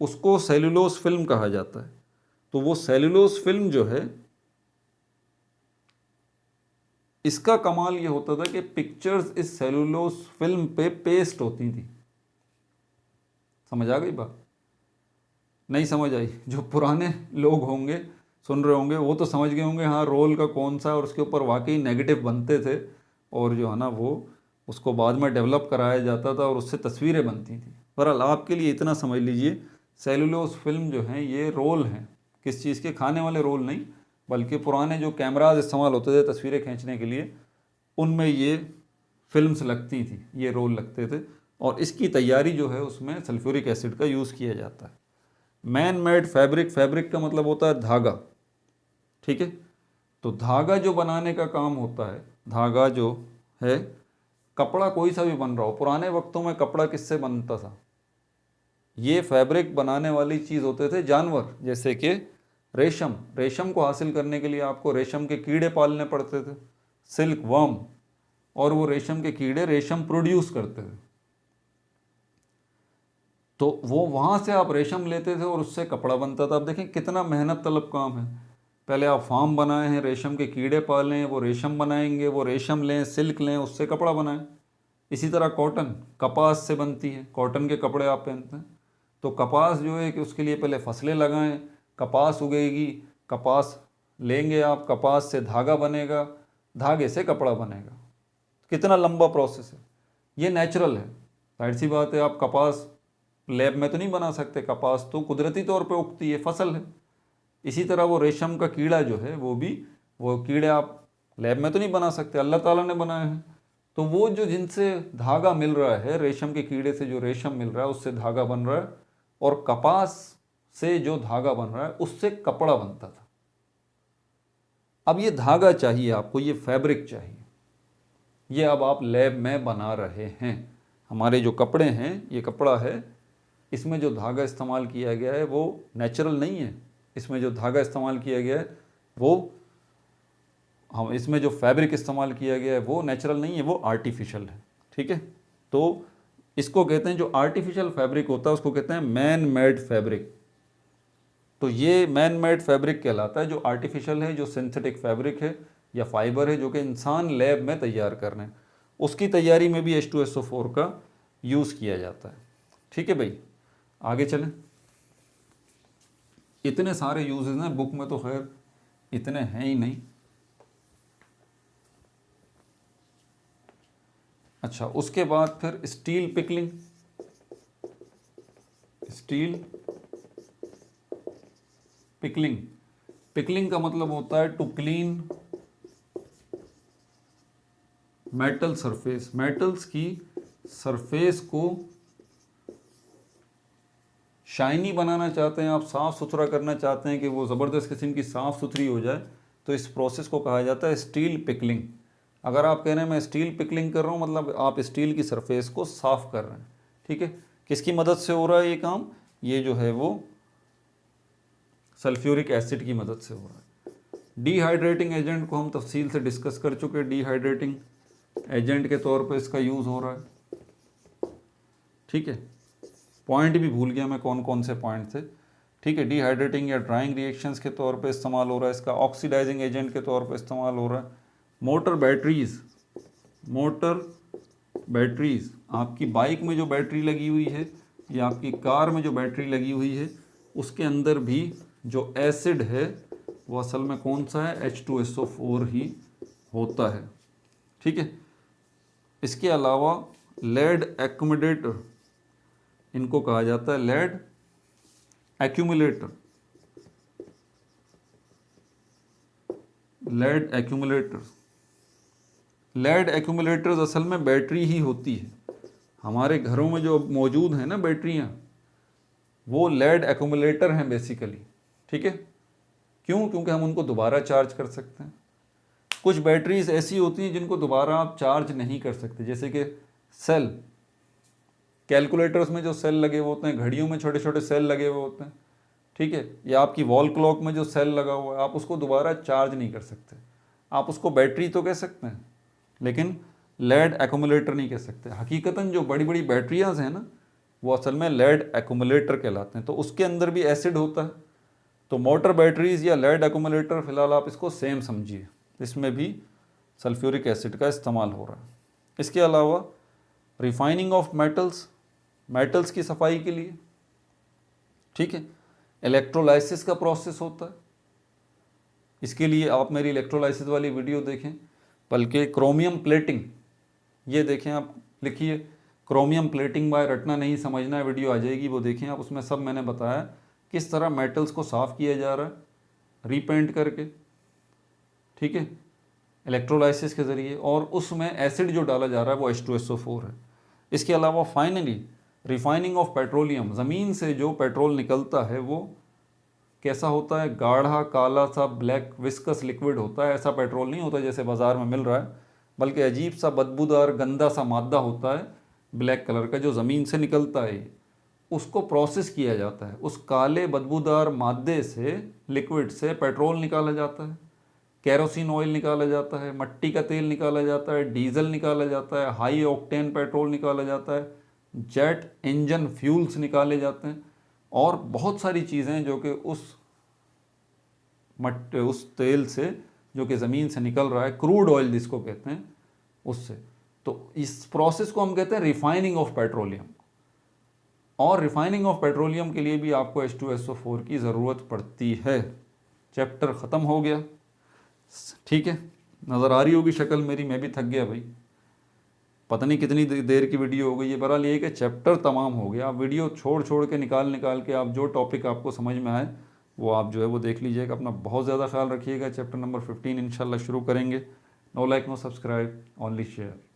उसको सेलुलोज फिल्म कहा जाता है। तो वो सेलुलोज फिल्म जो है, इसका कमाल ये होता था कि पिक्चर्स इस सेलुलोज फिल्म पे पेस्ट होती थी। समझ आ गई बात? नहीं समझ आई? जो पुराने लोग होंगे सुन रहे होंगे वो तो समझ गए होंगे हाँ रोल का कौन सा, और उसके ऊपर वाकई नेगेटिव बनते थे, और जो है ना वो उसको बाद में डेवलप कराया जाता था और उससे तस्वीरें बनती थी। बहरहाल आपके लिए इतना समझ लीजिए, सेलुलोज फिल्म जो हैं ये रोल हैं, किस चीज़ के? खाने वाले रोल नहीं, बल्कि पुराने जो कैमराज इस्तेमाल होते थे तस्वीरें खींचने के लिए, उनमें ये फिल्म्स लगती थी, ये रोल लगते थे। और इसकी तैयारी जो है उसमें सल्फ्यूरिक एसिड का यूज़ किया जाता है। मैन मेड फैब्रिक, फैब्रिक का मतलब होता है धागा, ठीक है। तो धागा जो बनाने का काम होता है, धागा जो है, कपड़ा कोई सा भी बन रहा हो, पुराने वक्तों में कपड़ा किससे बनता था? ये फैब्रिक बनाने वाली चीज़ होते थे जानवर, जैसे कि रेशम। रेशम को हासिल करने के लिए आपको रेशम के कीड़े पालने पड़ते थे, सिल्क वर्म, और वो रेशम के कीड़े रेशम प्रोड्यूस करते थे। तो वो वहाँ से आप रेशम लेते थे और उससे कपड़ा बनता था। अब देखें कितना मेहनत तलब काम है। पहले आप फार्म बनाए हैं, रेशम के कीड़े पालें, वो रेशम बनाएंगे, वो रेशम लें, सिल्क लें, उससे कपड़ा बनाएं। इसी तरह कॉटन कपास से बनती है, कॉटन के कपड़े आप पहनते हैं। तो कपास जो है कि उसके लिए पहले फसलें लगाएं, कपास उगेगी, कपास लेंगे आप, कपास से धागा बनेगा, धागे से कपड़ा बनेगा। कितना लंबा प्रोसेस है। ये नेचुरल है, जाहिर सी बात है। आप कपास लैब में तो नहीं बना सकते, कपास तो कुदरती तौर पे उगती है, फसल है। इसी तरह वो रेशम का कीड़ा जो है वो भी, वो कीड़े आप लैब में तो नहीं बना सकते, अल्लाह ताला ने बनाए हैं। तो वो जो जिनसे धागा मिल रहा है, रेशम के कीड़े से जो रेशम मिल रहा है उससे धागा बन रहा है, और कपास से जो धागा बन रहा है उससे कपड़ा बनता था। अब ये धागा चाहिए आपको, ये फैब्रिक चाहिए, ये अब आप लैब में बना रहे हैं। हमारे जो कपड़े हैं, ये कपड़ा है, इसमें जो धागा इस्तेमाल किया गया है वो नेचुरल नहीं है। इसमें जो धागा इस्तेमाल किया गया है वो, हम इसमें जो फैब्रिक इस्तेमाल किया गया है वो नेचुरल नहीं है, वो आर्टिफिशियल है, ठीक है। तो इसको कहते हैं, जो आर्टिफिशियल फैब्रिक होता है उसको कहते हैं मैन मेड फैब्रिक। तो ये मैन मेड फैब्रिक कहलाता है जो आर्टिफिशियल है, जो सिंथेटिक फैब्रिक है या फाइबर है, जो कि इंसान लैब में तैयार कर रहे हैं। उसकी तैयारी में भी H2SO4 का यूज़ किया जाता है, ठीक है भाई। आगे चलें। इतने सारे यूजेस हैं, बुक में तो खैर इतने हैं ही नहीं। अच्छा, उसके बाद फिर steel pickling. Steel pickling, pickling का मतलब होता है to clean metal surface. Metals की सरफेस को शाइनी बनाना चाहते हैं आप, साफ़ सुथरा करना चाहते हैं कि वो ज़बरदस्त किस्म की साफ़ सुथरी हो जाए, तो इस प्रोसेस को कहा जाता है स्टील पिकलिंग। अगर आप कह रहे हैं मैं स्टील पिकलिंग कर रहा हूँ, मतलब आप स्टील की सरफेस को साफ़ कर रहे हैं, ठीक है। किसकी मदद से हो रहा है ये काम? ये जो है वो सल्फ्यूरिक एसिड की मदद से हो रहा है। डिहाइड्रेटिंग एजेंट को हम तफसील से डिस्कस कर चुके हैं, डिहाइड्रेटिंग एजेंट के तौर पर इसका यूज़ हो रहा है, ठीक है। पॉइंट भी भूल गया मैं कौन कौन से पॉइंट थे, ठीक है। डिहाइड्रेटिंग या ड्राइंग रिएक्शंस के तौर पे इस्तेमाल हो रहा है इसका, ऑक्सीडाइजिंग एजेंट के तौर पे इस्तेमाल हो रहा है। मोटर बैटरीज़, मोटर बैटरीज़, आपकी बाइक में जो बैटरी लगी हुई है या आपकी कार में जो बैटरी लगी हुई है, उसके अंदर भी जो एसिड है वो असल में कौन सा है? H2SO4 ही होता है, ठीक है। इसके अलावा लेड एक्यूमुलेटर, इनको कहा जाता है lead accumulator. Lead accumulators, lead accumulators असल में बैटरी ही होती है। हमारे घरों में जो मौजूद हैं ना बैटरियाँ, वो लेड एक्यूमुलेटर हैं बेसिकली, ठीक है। क्यों? क्योंकि हम उनको दोबारा चार्ज कर सकते हैं। कुछ बैटरीज ऐसी होती हैं जिनको दोबारा आप चार्ज नहीं कर सकते, जैसे कि सेल, कैलकुलेटर्स में जो सेल लगे हुए होते हैं, घड़ियों में छोटे छोटे सेल लगे हुए होते हैं, ठीक है, या आपकी वॉल क्लॉक में जो सेल लगा हुआ है, आप उसको दोबारा चार्ज नहीं कर सकते। आप उसको बैटरी तो कह सकते हैं, लेकिन लेड एक्यूमुलेटर नहीं कह सकते। हकीकतन जो बड़ी बड़ी बैटरियाँ हैं ना, वो असल में लेड एक्यूमुलेटर कहलाते हैं। तो उसके अंदर भी एसिड होता है। तो मोटर बैटरीज या लेड एक्यूमुलेटर, फिलहाल आप इसको सेम समझिए, इसमें भी सल्फ्यूरिक एसिड का इस्तेमाल हो रहा है। इसके अलावा रिफाइनिंग ऑफ मेटल्स, मेटल्स की सफाई के लिए, ठीक है, इलेक्ट्रोलाइसिस का प्रोसेस होता है। इसके लिए आप मेरी इलेक्ट्रोलाइसिस वाली वीडियो देखें, बल्कि क्रोमियम प्लेटिंग, ये देखें, आप लिखिए क्रोमियम प्लेटिंग बाय रटना नहीं समझना है, वीडियो आ जाएगी, वो देखें आप। उसमें सब मैंने बताया किस तरह मेटल्स को साफ़ किया जा रहा है रीपेंट करके, ठीक है, इलेक्ट्रोलाइसिस के ज़रिए, और उसमें एसिड जो डाला जा रहा है वो H2SO4 है। इसके अलावा फाइनली रिफाइनिंग ऑफ पेट्रोलियम, ज़मीन से जो पेट्रोल निकलता है वो कैसा होता है? गाढ़ा काला सा ब्लैक विस्कस लिक्विड होता है। ऐसा पेट्रोल नहीं होता जैसे बाज़ार में मिल रहा है, बल्कि अजीब सा बदबूदार गंदा सा मादा होता है ब्लैक कलर का, जो ज़मीन से निकलता है। उसको प्रोसेस किया जाता है, उस काले बदबूदार मादे से, लिक्विड से पेट्रोल निकाला जाता है, केरोसिन ऑयल निकाला जाता है, मट्टी का तेल निकाला जाता है, डीजल निकाला जाता है, हाई ऑक्टेन पेट्रोल निकाला जाता है, जेट इंजन फ्यूल्स निकाले जाते हैं, और बहुत सारी चीज़ें जो कि उस तेल से जो कि ज़मीन से निकल रहा है, क्रूड ऑयल जिसको कहते हैं, उससे। तो इस प्रोसेस को हम कहते हैं रिफाइनिंग ऑफ पेट्रोलियम। और रिफाइनिंग ऑफ पेट्रोलियम के लिए भी आपको H2SO4 की ज़रूरत पड़ती है। चैप्टर ख़त्म हो गया, ठीक है। नज़र आ रही होगी शक्ल मेरी, मैं भी थक गया भाई, पता नहीं कितनी देर की वीडियो हो गई है। बहरहाल ये कि चैप्टर तमाम हो गया। आप वीडियो छोड़ छोड़ के निकाल के आप जो टॉपिक आपको समझ में आए वो आप जो है वो देख लीजिएगा। अपना बहुत ज़्यादा ख्याल रखिएगा। चैप्टर नंबर 15 इंशाल्लाह शुरू करेंगे। No like no subscribe, only share.